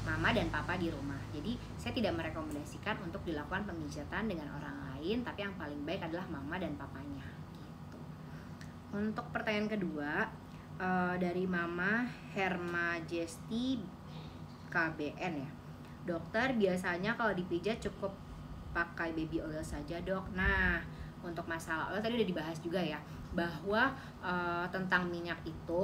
mama dan papa di rumah. Jadi saya tidak merekomendasikan untuk dilakukan pemijatan dengan orang lain, tapi yang paling baik adalah mama dan papanya gitu. Untuk pertanyaan kedua dari mama Hermajesti KBN ya, dokter, biasanya kalau dipijat cukup pakai baby oil saja, dok? Nah, untuk masalah oil tadi udah dibahas juga ya, bahwa tentang minyak itu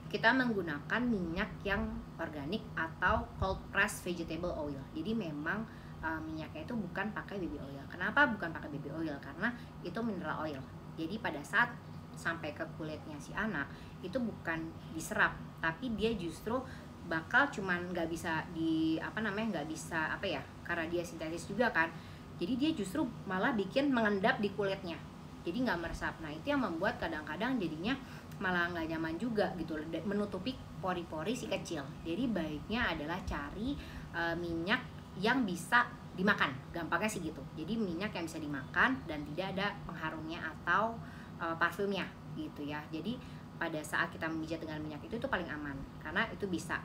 kita menggunakan minyak yang organik atau cold press vegetable oil. Jadi memang minyaknya itu bukan pakai baby oil. Kenapa bukan pakai baby oil? Karena itu mineral oil. Jadi pada saat sampai ke kulitnya si anak itu bukan diserap, tapi dia justru bakal cuman nggak bisa karena dia sintetis juga kan. Jadi dia justru malah bikin mengendap di kulitnya. Jadi nggak meresap. Nah, itu yang membuat kadang-kadang jadinya malah nggak nyaman juga gitu, menutupi pori-pori si kecil. Jadi baiknya adalah cari minyak yang bisa dimakan, gampangnya sih gitu. Jadi minyak yang bisa dimakan dan tidak ada pengharumnya atau parfumnya gitu ya. Jadi pada saat kita memijat dengan minyak itu paling aman, karena itu bisa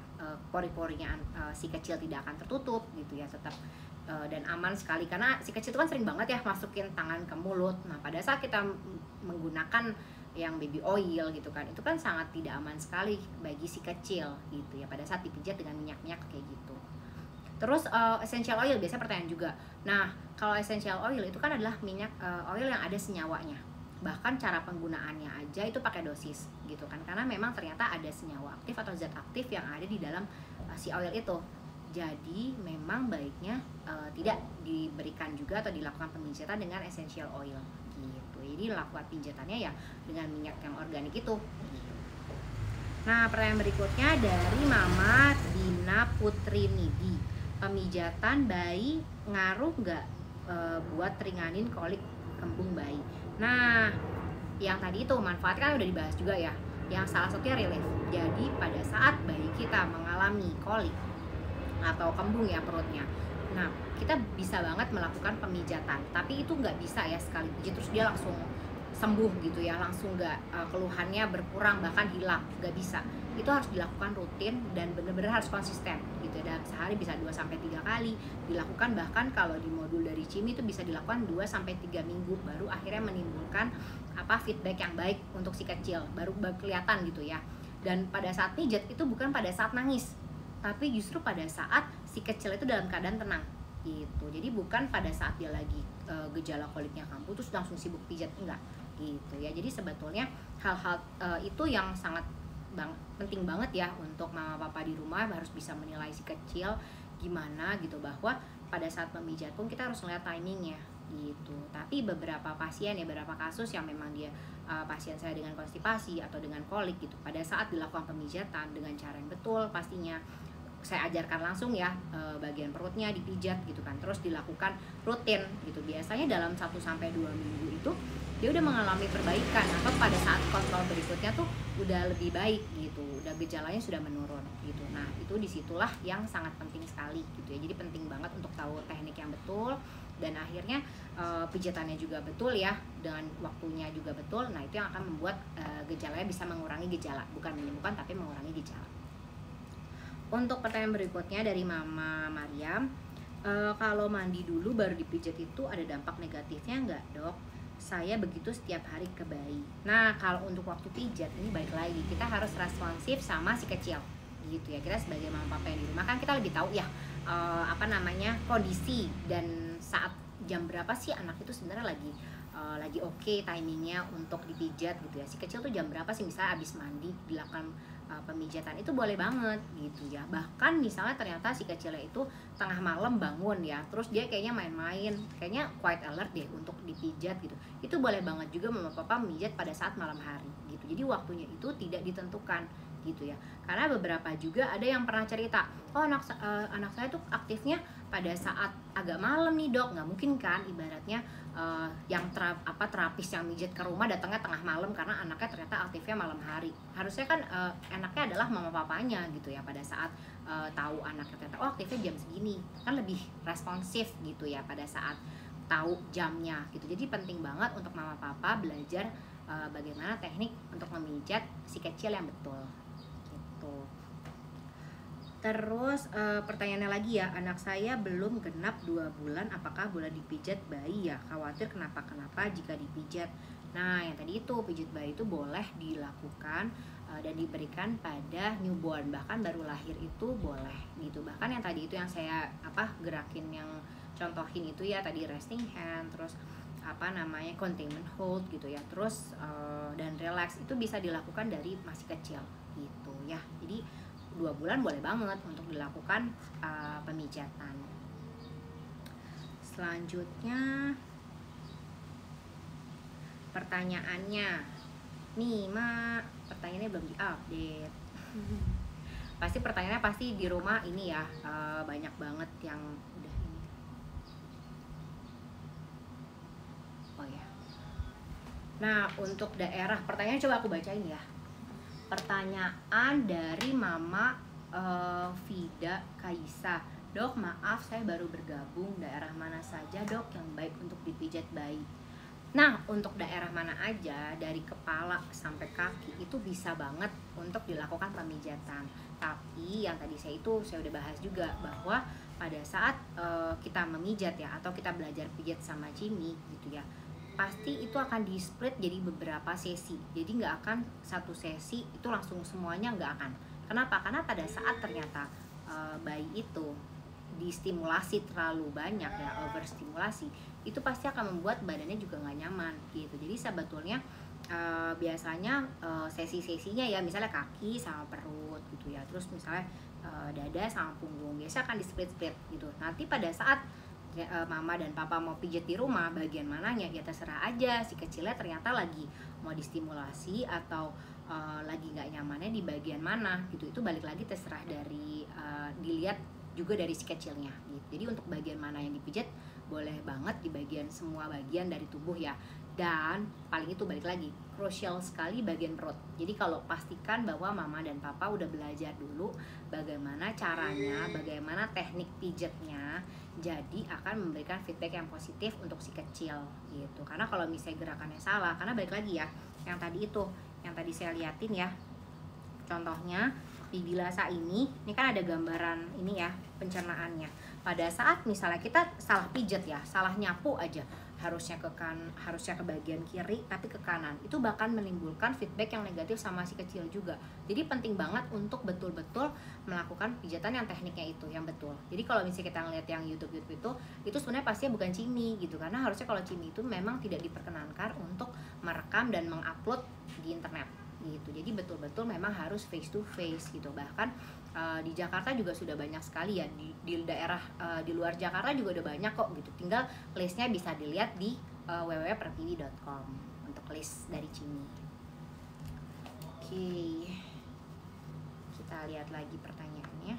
pori-porinya si kecil tidak akan tertutup gitu ya, tetap dan aman sekali. Karena si kecil itu kan sering banget ya masukin tangan ke mulut. Nah, pada saat kita menggunakan yang baby oil gitu kan, itu kan sangat tidak aman sekali bagi si kecil gitu ya, pada saat dipijat dengan minyak-minyak kayak gitu. Terus essential oil biasanya pertanyaan juga. Nah, kalau essential oil itu kan adalah minyak oil yang ada senyawanya. Bahkan cara penggunaannya aja itu pakai dosis gitu kan, karena memang ternyata ada senyawa aktif atau zat aktif yang ada di dalam si oil itu. Jadi memang baiknya tidak diberikan juga atau dilakukan pemijatan dengan essential oil gitu. Jadi lakukan pijatannya ya dengan minyak yang organik itu. Nah, pertanyaan berikutnya dari Mama Dina Putri Nidi, pemijatan bayi ngaruh nggak buat ringanin kolik kembung bayi? Nah, yang tadi itu manfaatnya kan udah dibahas juga ya, yang salah satunya relief. Jadi pada saat bayi kita mengalami kolik atau kembung ya perutnya, nah kita bisa banget melakukan pemijatan, tapi itu nggak bisa ya sekali pijat terus dia langsung sembuh gitu ya, langsung nggak keluhannya berkurang bahkan hilang, nggak bisa. Itu harus dilakukan rutin dan benar-benar harus konsisten gitu, dan sehari bisa 2 sampai 3 kali dilakukan. Bahkan kalau di modul dari Cimi itu bisa dilakukan 2 sampai 3 minggu baru akhirnya menimbulkan feedback yang baik untuk si kecil, baru kelihatan gitu ya. Dan pada saat pijat itu bukan pada saat nangis, tapi justru pada saat si kecil itu dalam keadaan tenang gitu. Jadi bukan pada saat dia lagi gejala koliknya kambuh terus langsung sibuk pijat, enggak gitu ya. Jadi sebetulnya hal-hal itu yang sangat penting banget ya untuk mama papa di rumah, harus bisa menilai si kecil gimana gitu, bahwa pada saat memijat pun kita harus melihat timingnya gitu. Tapi beberapa pasien ya, beberapa kasus yang memang dia pasien saya dengan konstipasi atau dengan kolik gitu, pada saat dilakukan pemijatan dengan cara yang betul pastinya, saya ajarkan langsung ya bagian perutnya dipijat gitu kan, terus dilakukan rutin gitu. Biasanya dalam 1 sampai 2 minggu itu dia udah mengalami perbaikan, atau pada saat kontrol berikutnya tuh udah lebih baik gitu, udah gejalanya sudah menurun gitu. Nah itu disitulah yang sangat penting sekali gitu ya. Jadi penting banget untuk tahu teknik yang betul, dan akhirnya pijatannya juga betul ya, dengan waktunya juga betul. Nah itu yang akan membuat gejalanya bisa mengurangi gejala, bukan menyembuhkan tapi mengurangi gejala. Untuk pertanyaan berikutnya dari Mama Mariam, kalau mandi dulu baru dipijat itu ada dampak negatifnya nggak dok? Saya begitu setiap hari ke bayi. Nah kalau untuk waktu pijat ini balik lagi, kita harus responsif sama si kecil gitu ya. Kita sebagai mama papa yang di rumah kan kita lebih tahu ya kondisi dan saat jam berapa sih anak itu sebenarnya lagi oke timingnya untuk dipijat gitu ya. Si kecil tuh jam berapa sih misalnya abis mandi dilakukan pemijatan, itu boleh banget gitu ya. Bahkan misalnya ternyata si kecilnya itu tengah malam bangun ya, terus dia kayaknya main-main, kayaknya quite alert deh untuk dipijat gitu, itu boleh banget juga mama papa memijat pada saat malam hari gitu. Jadi waktunya itu tidak ditentukan gitu ya, karena beberapa juga ada yang pernah cerita, oh anak saya tuh aktifnya pada saat agak malam nih dok. Nggak mungkin kan, ibaratnya yang terapis yang mijat ke rumah datangnya tengah malam karena anaknya ternyata aktifnya malam hari. Harusnya kan enaknya adalah mama papanya gitu ya, pada saat tahu anaknya ternyata oh aktifnya jam segini, kan lebih responsif gitu ya pada saat tahu jamnya gitu. Jadi penting banget untuk mama papa belajar bagaimana teknik untuk memijat si kecil yang betul gitu. Terus pertanyaannya lagi ya, anak saya belum genap 2 bulan, apakah boleh dipijat bayi ya? Khawatir kenapa jika dipijat. Nah yang tadi itu pijat bayi itu boleh dilakukan dan diberikan pada newborn, bahkan baru lahir itu boleh gitu. Bahkan yang tadi itu yang saya gerakin yang contohin itu ya tadi, resting hand, terus containment hold gitu ya, terus dan relax, itu bisa dilakukan dari masih kecil gitu ya. Jadi 2 bulan boleh banget untuk dilakukan pemijatan. Selanjutnya pertanyaannya nih mak, pertanyaannya belum diupdate. Pasti pertanyaannya pasti di rumah ini ya, banyak banget yang udah ini. Oh ya. Nah untuk daerah, pertanyaan coba aku bacain ya. Pertanyaan dari Mama Vida Kaisa, dok maaf saya baru bergabung, daerah mana saja dok yang baik untuk dipijat bayi? Nah untuk daerah mana aja, dari kepala sampai kaki itu bisa banget untuk dilakukan pemijatan. Tapi yang tadi saya udah bahas juga, bahwa pada saat kita memijat ya, atau kita belajar pijat sama Cimi gitu ya, pasti itu akan di split jadi beberapa sesi. Jadi nggak akan satu sesi itu langsung semuanya, nggak akan. Kenapa? Karena pada saat ternyata bayi itu distimulasi terlalu banyak ya, overstimulasi, itu pasti akan membuat badannya juga nggak nyaman gitu. Jadi sebetulnya biasanya sesi-sesinya ya, misalnya kaki sama perut gitu ya, terus misalnya dada sama punggung, biasa akan di split-split gitu. Nanti pada saat mama dan papa mau pijat di rumah, bagian mananya ya terserah aja. Si kecilnya ternyata lagi mau distimulasi atau lagi nggak nyamannya di bagian mana gitu, itu balik lagi terserah dari dilihat juga dari si kecilnya gitu. Jadi untuk bagian mana yang dipijat boleh banget di bagian, semua bagian dari tubuh ya. Dan paling itu balik lagi, krusial sekali bagian perut. Jadi kalau pastikan bahwa mama dan papa udah belajar dulu bagaimana caranya, bagaimana teknik pijatnya, jadi akan memberikan feedback yang positif untuk si kecil gitu. Karena kalau misalnya gerakannya salah, karena balik lagi ya, yang tadi itu, yang tadi saya liatin ya, contohnya Bibi Lasa ini kan ada gambaran ini ya, pencernaannya. Pada saat misalnya kita salah pijat ya, salah nyapu aja, harusnya ke bagian kiri tapi ke kanan, itu bahkan menimbulkan feedback yang negatif sama si kecil juga. Jadi penting banget untuk betul-betul melakukan pijatan yang tekniknya itu yang betul. Jadi kalau misalnya kita ngeliat yang YouTube itu sebenarnya pastinya bukan Cimi gitu, karena harusnya kalau Cimi itu memang tidak diperkenankan untuk merekam dan mengupload di internet gitu. Jadi betul-betul memang harus face to face gitu. Bahkan di Jakarta juga sudah banyak sekali ya, di daerah di luar Jakarta juga udah banyak kok gitu. Tinggal listnya bisa dilihat di www.pertiwi.com untuk list dari Cimi. Oke, kita lihat lagi pertanyaannya.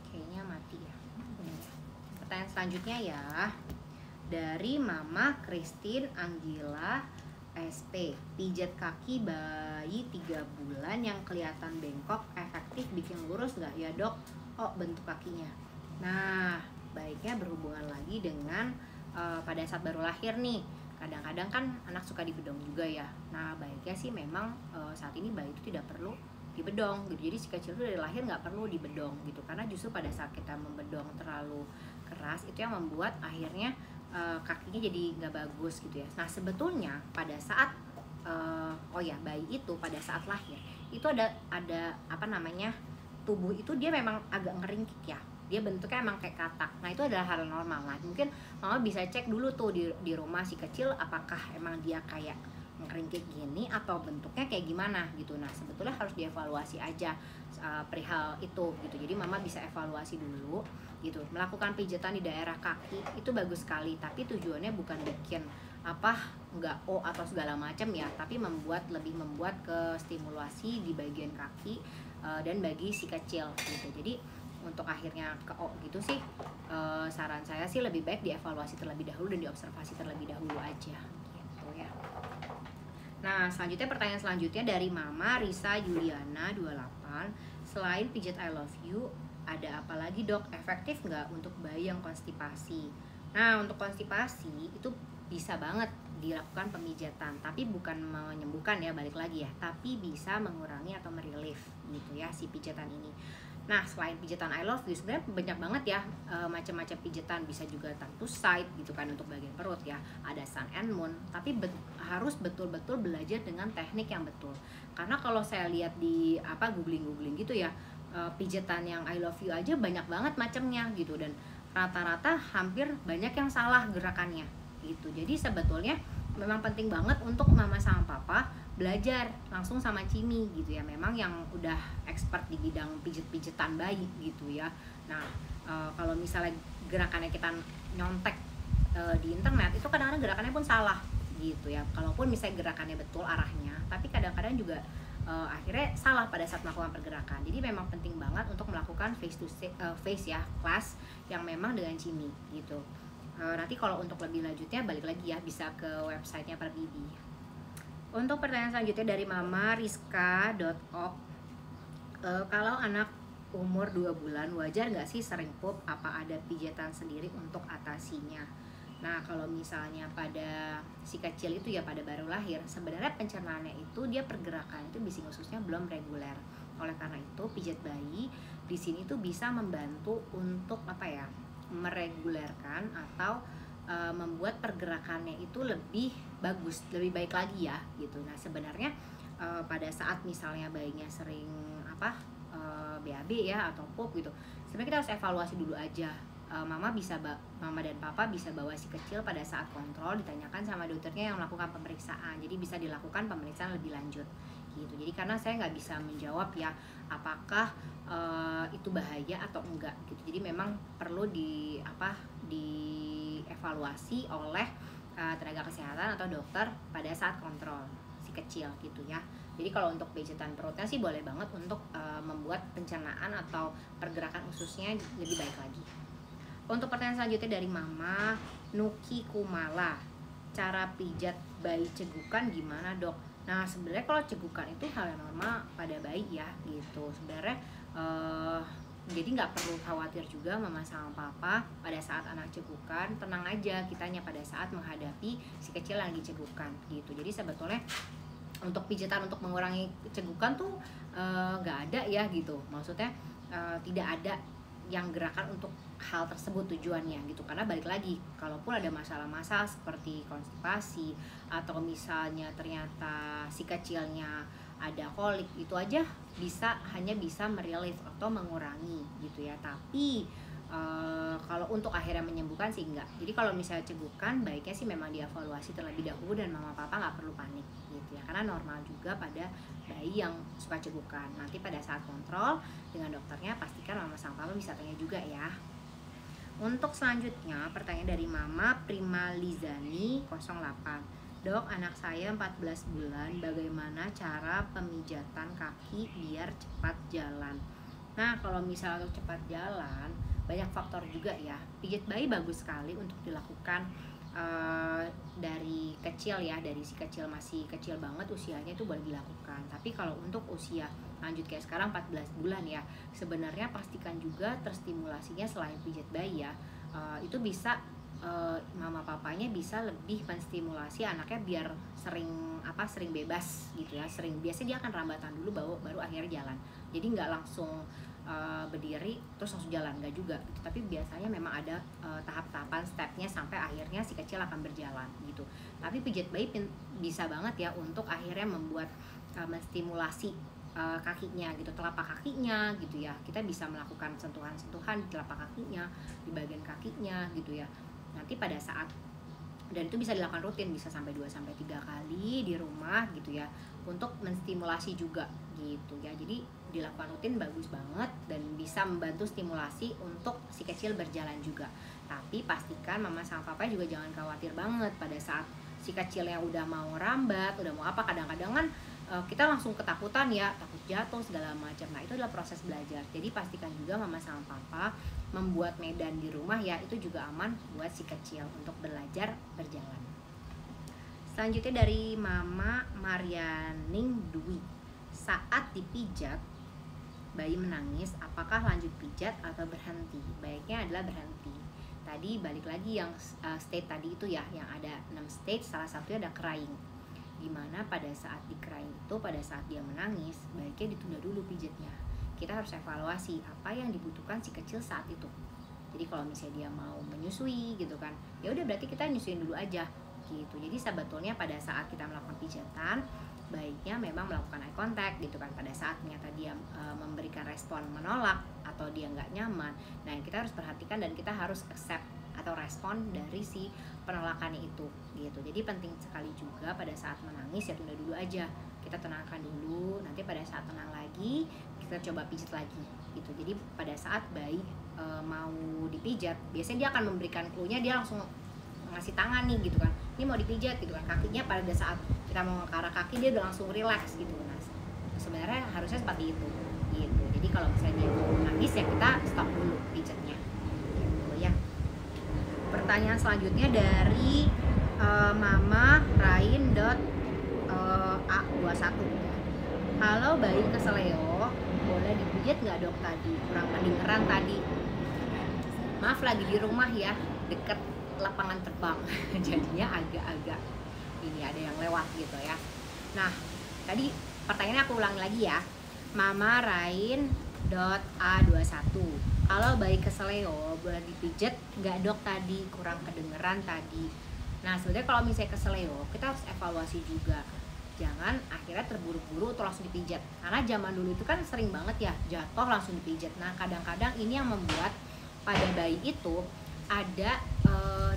Kayaknya mati ya. Pertanyaan selanjutnya ya, dari Mama Christine Anggila SP, pijat kaki bayi 3 bulan yang kelihatan bengkok efektif bikin lurus nggak ya dok? Oh, bentuk kakinya. Nah, baiknya berhubungan lagi dengan pada saat baru lahir nih. Kadang-kadang kan anak suka dibedong juga ya. Nah, baiknya sih memang saat ini bayi itu tidak perlu dibedong gitu. Jadi si kecil itu dari lahir nggak perlu dibedong gitu. Karena justru pada saat kita membedong terlalu keras, itu yang membuat akhirnya kakinya jadi nggak bagus gitu ya. Nah sebetulnya pada saat bayi itu pada saat lahir itu ada apa namanya, tubuh itu dia memang agak ngeringkik ya, dia bentuknya emang kayak katak. Nah itu adalah hal normal. Nah mungkin mama bisa cek dulu tuh di rumah si kecil apakah emang dia kayak ngeringkik gini atau bentuknya kayak gimana gitu. Nah sebetulnya harus dievaluasi aja perihal itu gitu. Jadi mama bisa evaluasi dulu gitu. Melakukan pijatan di daerah kaki itu bagus sekali, tapi tujuannya bukan bikin nggak atau segala macam ya, tapi lebih membuat ke stimulasi di bagian kaki dan bagi si kecil gitu. Jadi untuk akhirnya ke gitu sih, saran saya sih lebih baik dievaluasi terlebih dahulu dan diobservasi terlebih dahulu aja gitu ya. Nah selanjutnya, pertanyaan selanjutnya dari Mama Risa Juliana 28, selain pijat I love you ada apa lagi dok, efektif nggak untuk bayi yang konstipasi? Nah untuk konstipasi itu bisa banget dilakukan pemijatan, tapi bukan menyembuhkan ya, balik lagi ya, tapi bisa mengurangi atau merelief gitu ya si pijatan ini. Nah selain pijatan I love you sebenarnya banyak banget ya macam-macam pijatan. Bisa juga thumb to side gitu kan untuk bagian perut ya, ada sun and moon, tapi harus betul-betul belajar dengan teknik yang betul. Karena kalau saya lihat di googling gitu ya, pijatan yang I love you aja banyak banget macamnya gitu, dan rata-rata hampir banyak yang salah gerakannya gitu. Jadi sebetulnya memang penting banget untuk mama sama papa belajar langsung sama Cimi gitu ya, memang yang udah expert di bidang pijet-pijetan bayi gitu ya. Nah kalau misalnya gerakannya kita nyontek di internet, itu kadang-kadang gerakannya pun salah gitu ya. Kalaupun misalnya gerakannya betul arahnya, tapi kadang-kadang juga akhirnya salah pada saat melakukan pergerakan. Jadi memang penting banget untuk melakukan face to face ya, kelas yang memang dengan Cimi gitu. Nanti kalau untuk lebih lanjutnya balik lagi ya, bisa ke websitenya Perbibi. Untuk pertanyaan selanjutnya dari Mama Rizka.ok, kalau anak umur 2 bulan wajar nggak sih sering pup? Apa ada pijatan sendiri untuk atasinya? Nah kalau misalnya pada si kecil itu ya, pada baru lahir, sebenarnya pencernaannya itu dia pergerakan itu bising ususnya belum reguler. Oleh karena itu pijat bayi di sini tuh bisa membantu untuk meregulerkan atau membuat pergerakannya itu lebih bagus, lebih baik lagi ya gitu. Nah sebenarnya pada saat misalnya bayinya sering BAB ya atau pup gitu, sebenarnya kita harus evaluasi dulu aja. Mama dan papa bisa bawa si kecil pada saat kontrol, ditanyakan sama dokternya yang melakukan pemeriksaan. Jadi bisa dilakukan pemeriksaan lebih lanjut gitu. Jadi karena saya nggak bisa menjawab ya apakah itu bahaya atau enggak gitu. Jadi memang perlu dievaluasi oleh tenaga kesehatan atau dokter pada saat kontrol si kecil gitu ya. Jadi kalau untuk pijatan perutnya sih boleh banget untuk membuat pencernaan atau pergerakan ususnya lebih baik lagi. Untuk pertanyaan selanjutnya dari Mama Nuki Kumala, cara pijat bayi cegukan gimana dok? Nah sebenarnya kalau cegukan itu hal yang normal pada bayi ya gitu. Sebenarnya jadi nggak perlu khawatir juga Mama sama Papa pada saat anak cegukan. Tenang aja kitanya pada saat menghadapi si kecil yang dicegukan gitu. Jadi sebetulnya untuk pijatan untuk mengurangi cegukan tuh nggak ada ya gitu. Maksudnya tidak ada yang gerakan untuk hal tersebut tujuannya gitu, karena balik lagi kalaupun ada masalah-masalah seperti konstipasi atau misalnya ternyata si kecilnya ada kolik, itu aja hanya bisa merelief atau mengurangi gitu ya. Tapi kalau untuk akhirnya menyembuhkan sih enggak. Jadi kalau misalnya cegukan baiknya sih memang dievaluasi terlebih dahulu dan mama papa nggak perlu panik gitu ya, karena normal juga pada bayi yang suka cegukan. Nanti pada saat kontrol dengan dokternya pastikan mama sama papa bisa tanya juga ya. Untuk selanjutnya pertanyaan dari Mama Prima Lizani 08. Dok, anak saya 14 bulan, bagaimana cara pemijatan kaki biar cepat jalan? Nah kalau misalnya untuk cepat jalan banyak faktor juga ya. Pijat bayi bagus sekali untuk dilakukan dari kecil ya, dari si kecil masih kecil banget usianya itu boleh dilakukan. Tapi kalau untuk usia lanjut kayak sekarang 14 bulan ya, sebenarnya pastikan juga terstimulasinya selain pijat bayi ya, itu bisa mama papanya bisa lebih menstimulasi anaknya biar sering bebas gitu ya. Biasanya dia akan rambatan dulu baru akhirnya jalan. Jadi nggak langsung berdiri terus langsung jalan, nggak juga gitu. Tapi biasanya memang ada tahap-tahapan stepnya sampai akhirnya si kecil akan berjalan gitu. Tapi pijat bayi bisa banget ya untuk akhirnya membuat menstimulasi kakinya gitu, telapak kakinya gitu ya. Kita bisa melakukan sentuhan-sentuhan di telapak kakinya, di bagian kakinya gitu ya. Nanti pada saat, dan itu bisa dilakukan rutin, bisa sampai 2-3 kali di rumah gitu ya, untuk menstimulasi juga gitu ya. Jadi dilakukan rutin bagus banget dan bisa membantu stimulasi untuk si kecil berjalan juga. Tapi pastikan mama sama papa juga jangan khawatir banget pada saat si kecil yang udah mau rambat, udah mau apa, kadang-kadang kan kita langsung ketakutan ya, takut jatuh segala macam. Nah itu adalah proses belajar. Jadi pastikan juga mama sama papa membuat medan di rumah ya, itu juga aman buat si kecil untuk belajar berjalan. Selanjutnya dari Mama Marianing Dwi, saat dipijat bayi menangis, apakah lanjut pijat atau berhenti? Baiknya adalah berhenti. Tadi balik lagi yang state tadi itu ya, yang ada 6 state, salah satunya ada crying. Dimana pada saat di crying itu, pada saat dia menangis, baiknya ditunda dulu pijatnya. Kita harus evaluasi apa yang dibutuhkan si kecil saat itu. Jadi kalau misalnya dia mau menyusui gitu kan, ya udah berarti kita nyusuin dulu aja gitu. Jadi sebetulnya pada saat kita melakukan pijatan, baiknya memang melakukan eye contact gitu kan. Pada saat ternyata dia memberikan respon menolak atau dia nggak nyaman, nah kita harus perhatikan dan kita harus accept atau respon dari si penolakannya itu gitu. Jadi penting sekali juga pada saat menangis ya tunda dulu aja, kita tenangkan dulu, nanti pada saat tenang lagi kita coba pijat lagi gitu. Jadi pada saat bayi mau dipijat, biasanya dia akan memberikan clue-nya, dia langsung ngasih tangan nih gitu kan, ini mau dipijat gitu kan. Kakinya pada saat kita mau ke arah kaki dia udah langsung relax gitu. Nah sebenarnya harusnya seperti itu gitu. Jadi kalau misalnya dia mau nangis ya kita stop dulu pijatnya gitu ya. Pertanyaan selanjutnya dari Mama Rain A21. Halo, bayi keseleo, boleh dipijat nggak dok tadi? Kurang kedengeran tadi. Maaf lagi di rumah ya, deket lapangan terbang. Jadinya agak-agak ini ada yang lewat gitu ya. Nah, tadi pertanyaannya aku ulangi lagi ya. Mama Rain A21. Kalau bayi keseleo boleh dipijat nggak dok tadi? Kurang kedengeran tadi. Nah sebenarnya kalau misalnya keseleo kita harus evaluasi juga. Jangan akhirnya terburu-buru atau langsung dipijat. Karena zaman dulu itu kan sering banget ya jatuh langsung dipijat. Nah kadang-kadang ini yang membuat pada bayi itu ada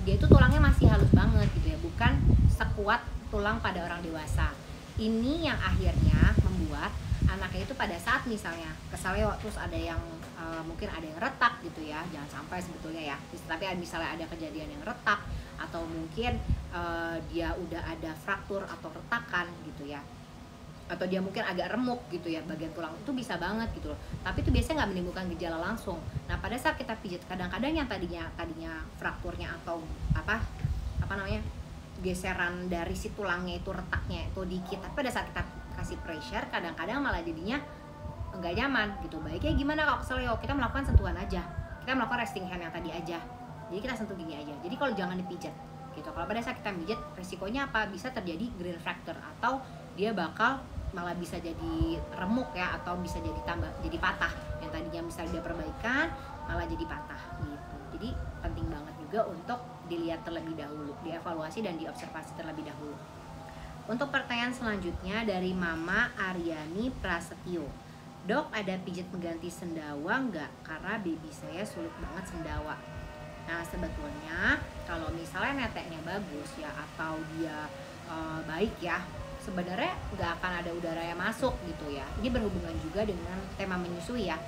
dia itu tulangnya masih halus banget gitu ya, bukan sekuat tulang pada orang dewasa. Ini yang akhirnya membuat anaknya itu pada saat misalnya keseleo terus ada yang mungkin ada yang retak gitu ya, jangan sampai sebetulnya ya, tapi misalnya ada kejadian yang retak atau mungkin dia udah ada fraktur atau retakan gitu ya, atau dia mungkin agak remuk gitu ya bagian tulang, itu bisa banget gitu loh. Tapi itu biasanya nggak menimbulkan gejala langsung. Nah pada saat kita pijat, kadang-kadang yang tadinya frakturnya atau apa namanya, geseran dari si tulangnya itu, retaknya itu dikit, tapi pada saat kita kasih pressure kadang-kadang malah jadinya nggak nyaman gitu. Baiknya gimana kalau kesel, yuk kita melakukan sentuhan aja, kita melakukan resting hand yang tadi aja, jadi kita sentuh gini aja. Jadi kalau jangan dipijat gitu. Kalau pada saat kita pijat, resikonya apa? Bisa terjadi green fracture, atau dia bakal malah bisa jadi remuk ya, atau bisa jadi jadi patah. Yang tadinya misalnya dia perbaikan malah jadi patah gitu. Jadi penting banget juga untuk dilihat terlebih dahulu, dievaluasi dan diobservasi terlebih dahulu. Untuk pertanyaan selanjutnya dari Mama Aryani Prasetyo. Dok, ada pijat mengganti sendawa nggak? Karena baby saya sulit banget sendawa. Nah sebetulnya kalau misalnya neteknya bagus ya, atau dia baik ya, sebenarnya nggak akan ada udara yang masuk gitu ya. Ini berhubungan juga dengan tema menyusui ya,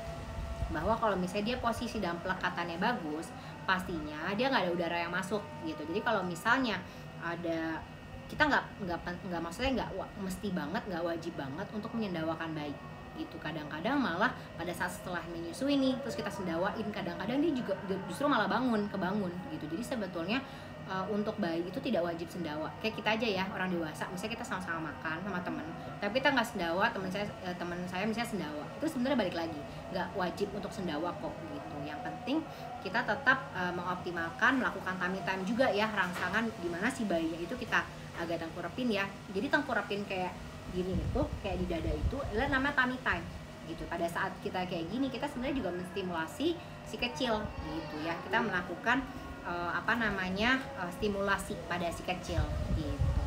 bahwa kalau misalnya dia posisi dan pelekatannya bagus, pastinya dia nggak ada udara yang masuk gitu. Jadi kalau misalnya ada, kita nggak maksudnya nggak mesti banget, nggak wajib banget untuk menyendawakan bayi gitu. Kadang-kadang malah pada saat setelah menyusui nih terus kita sendawain, kadang-kadang dia juga justru malah kebangun gitu. Jadi sebetulnya untuk bayi itu tidak wajib sendawa. Kayak kita aja ya, orang dewasa, misalnya kita sama-sama makan sama temen, tapi kita nggak sendawa, temen saya misalnya sendawa, itu sebenarnya balik lagi nggak wajib untuk sendawa kok gitu. Yang penting kita tetap mengoptimalkan, melakukan tummy time juga ya, rangsangan dimana si bayinya itu kita agak tengkurapin ya. Jadi tengkurapin kayak gini itu, kayak di dada itu adalah namanya tummy time gitu. Pada saat kita kayak gini, kita sebenarnya juga menstimulasi si kecil gitu ya. Kita melakukan stimulasi pada si kecil gitu.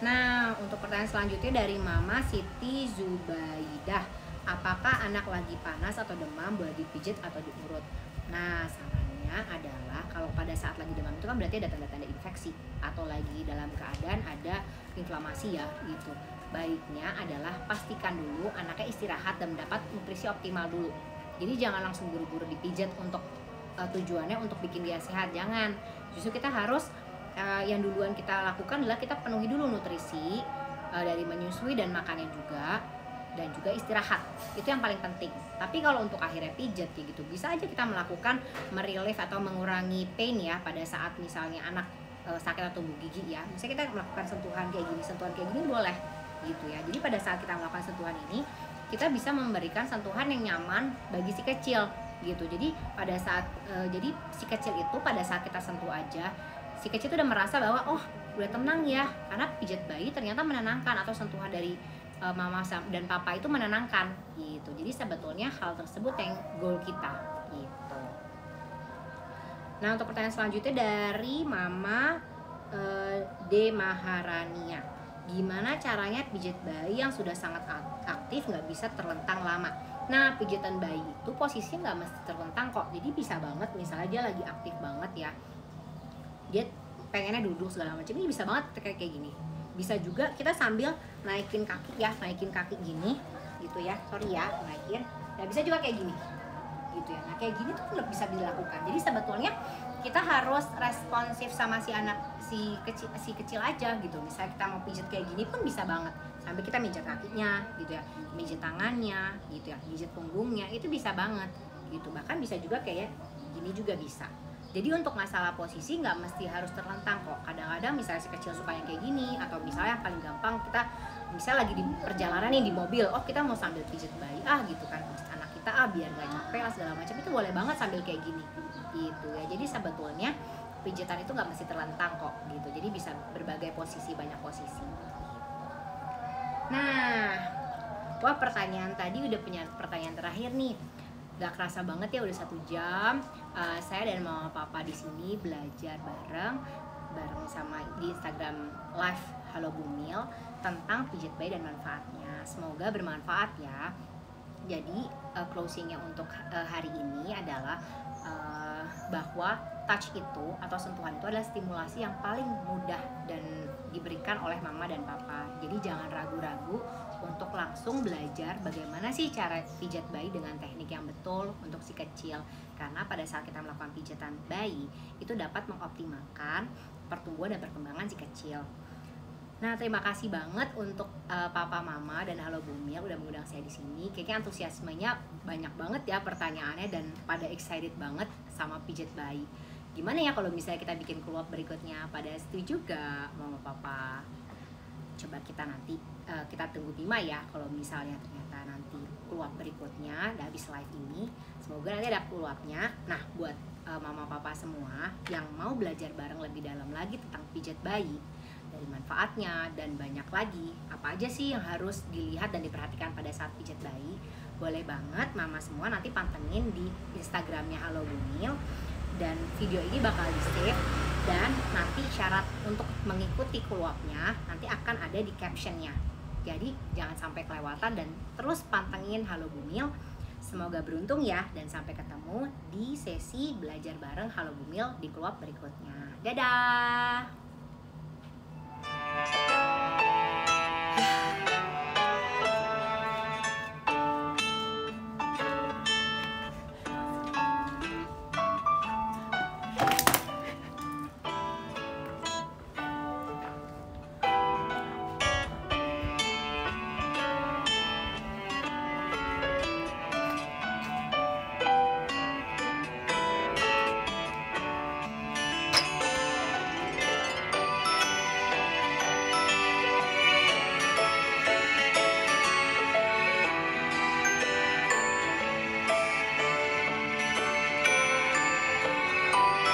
Nah untuk pertanyaan selanjutnya dari Mama Siti Zubaidah. Apakah anak lagi panas atau demam boleh dipijit atau diurut? Nah sarannya adalah kalau pada saat lagi demam itu kan berarti ada tanda-tanda infeksi atau lagi dalam keadaan ada inflamasi ya gitu. Baiknya adalah pastikan dulu anaknya istirahat dan mendapat nutrisi optimal dulu. Jadi jangan langsung buru-buru dipijat untuk tujuannya untuk bikin dia sehat, jangan. Justru kita harus yang duluan kita lakukan adalah kita penuhi dulu nutrisi dari menyusui dan makannya juga, dan juga istirahat. Itu yang paling penting. Tapi kalau untuk akhirnya pijat kayak gitu, bisa aja kita melakukan merelief atau mengurangi pain ya pada saat misalnya anak sakit atau tumbuh gigi ya. Misalnya kita melakukan sentuhan kayak gini boleh gitu ya. Jadi pada saat kita melakukan sentuhan ini, kita bisa memberikan sentuhan yang nyaman bagi si kecil gitu. Jadi pada saat jadi si kecil itu pada saat kita sentuh aja, si kecil itu udah merasa bahwa oh udah tenang ya, karena pijat bayi ternyata menenangkan, atau sentuhan dari mama dan papa itu menenangkan gitu. Jadi sebetulnya hal tersebut yang goal kita gitu. Nah untuk pertanyaan selanjutnya dari Mama D Maharania. Gimana caranya pijat bayi yang sudah sangat aktif nggak bisa terlentang lama? Nah pijatan bayi itu posisinya nggak mesti terlentang kok. Jadi bisa banget misalnya dia lagi aktif banget ya, dia pengennya duduk segala macam, ini bisa banget kayak gini. Bisa juga kita sambil naikin kaki ya, naikin kaki gini gitu ya, naikin. Nah bisa juga kayak gini gitu ya. Nah kayak gini tuh bisa dilakukan. Jadi sebetulnya kita harus responsif sama si kecil aja gitu. Misalnya kita mau pijat kayak gini pun bisa banget, sambil kita mijat kakinya gitu ya, mijat tangannya gitu ya, mijat punggungnya, itu bisa banget gitu. Bahkan bisa juga kayak gini juga bisa. Jadi untuk masalah posisi nggak mesti harus terlentang kok. Kadang-kadang misalnya si kecil suka yang kayak gini, atau misalnya yang paling gampang kita misalnya lagi di perjalanan nih di mobil, oh kita mau sambil pijat bayi gitu kan, anak kita biar nggak capek lah segala macam, itu boleh banget sambil kayak gini gitu ya. Jadi sebetulnya pijatan itu nggak mesti terlentang kok gitu. Jadi bisa berbagai posisi, banyak posisi. Nah, wah pertanyaan tadi udah punya pertanyaan terakhir nih. Gak kerasa banget ya udah 1 jam. Saya dan mama papa di sini belajar bareng sama di Instagram Live Halo Bumil tentang pijat bayi dan manfaatnya. Semoga bermanfaat ya. Jadi closingnya untuk hari ini adalah bahwa touch itu atau sentuhan itu adalah stimulasi yang paling mudah dan diberikan oleh mama dan papa. Jadi jangan ragu-ragu untuk langsung belajar bagaimana sih cara pijat bayi dengan teknik yang betul untuk si kecil. Karena pada saat kita melakukan pijatan bayi itu dapat mengoptimalkan pertumbuhan dan perkembangan si kecil. Nah, terima kasih banget untuk Papa Mama dan Halo Bumil udah mengundang saya di sini. Kayaknya antusiasmenya banyak banget ya pertanyaannya dan pada excited banget sama pijat bayi. Gimana ya kalau misalnya kita bikin keluar berikutnya? Pada setuju juga Mama Papa? Coba kita nanti kita tunggu Bima ya kalau misalnya ternyata nanti keluar berikutnya udah habis live ini. Semoga nanti ada keluarnya. Nah, buat Mama Papa semua yang mau belajar bareng lebih dalam lagi tentang pijat bayi, dari manfaatnya dan banyak lagi, apa aja sih yang harus dilihat dan diperhatikan pada saat pijat bayi, boleh banget mama semua nanti pantengin di Instagramnya Halo Bumil, dan video ini bakal di save dan nanti syarat untuk mengikuti follow-up-nya nanti akan ada di captionnya. Jadi jangan sampai kelewatan dan terus pantengin Halo Bumil. Semoga beruntung ya, dan sampai ketemu di sesi belajar bareng Halo Bumil di follow-up berikutnya. Dadah.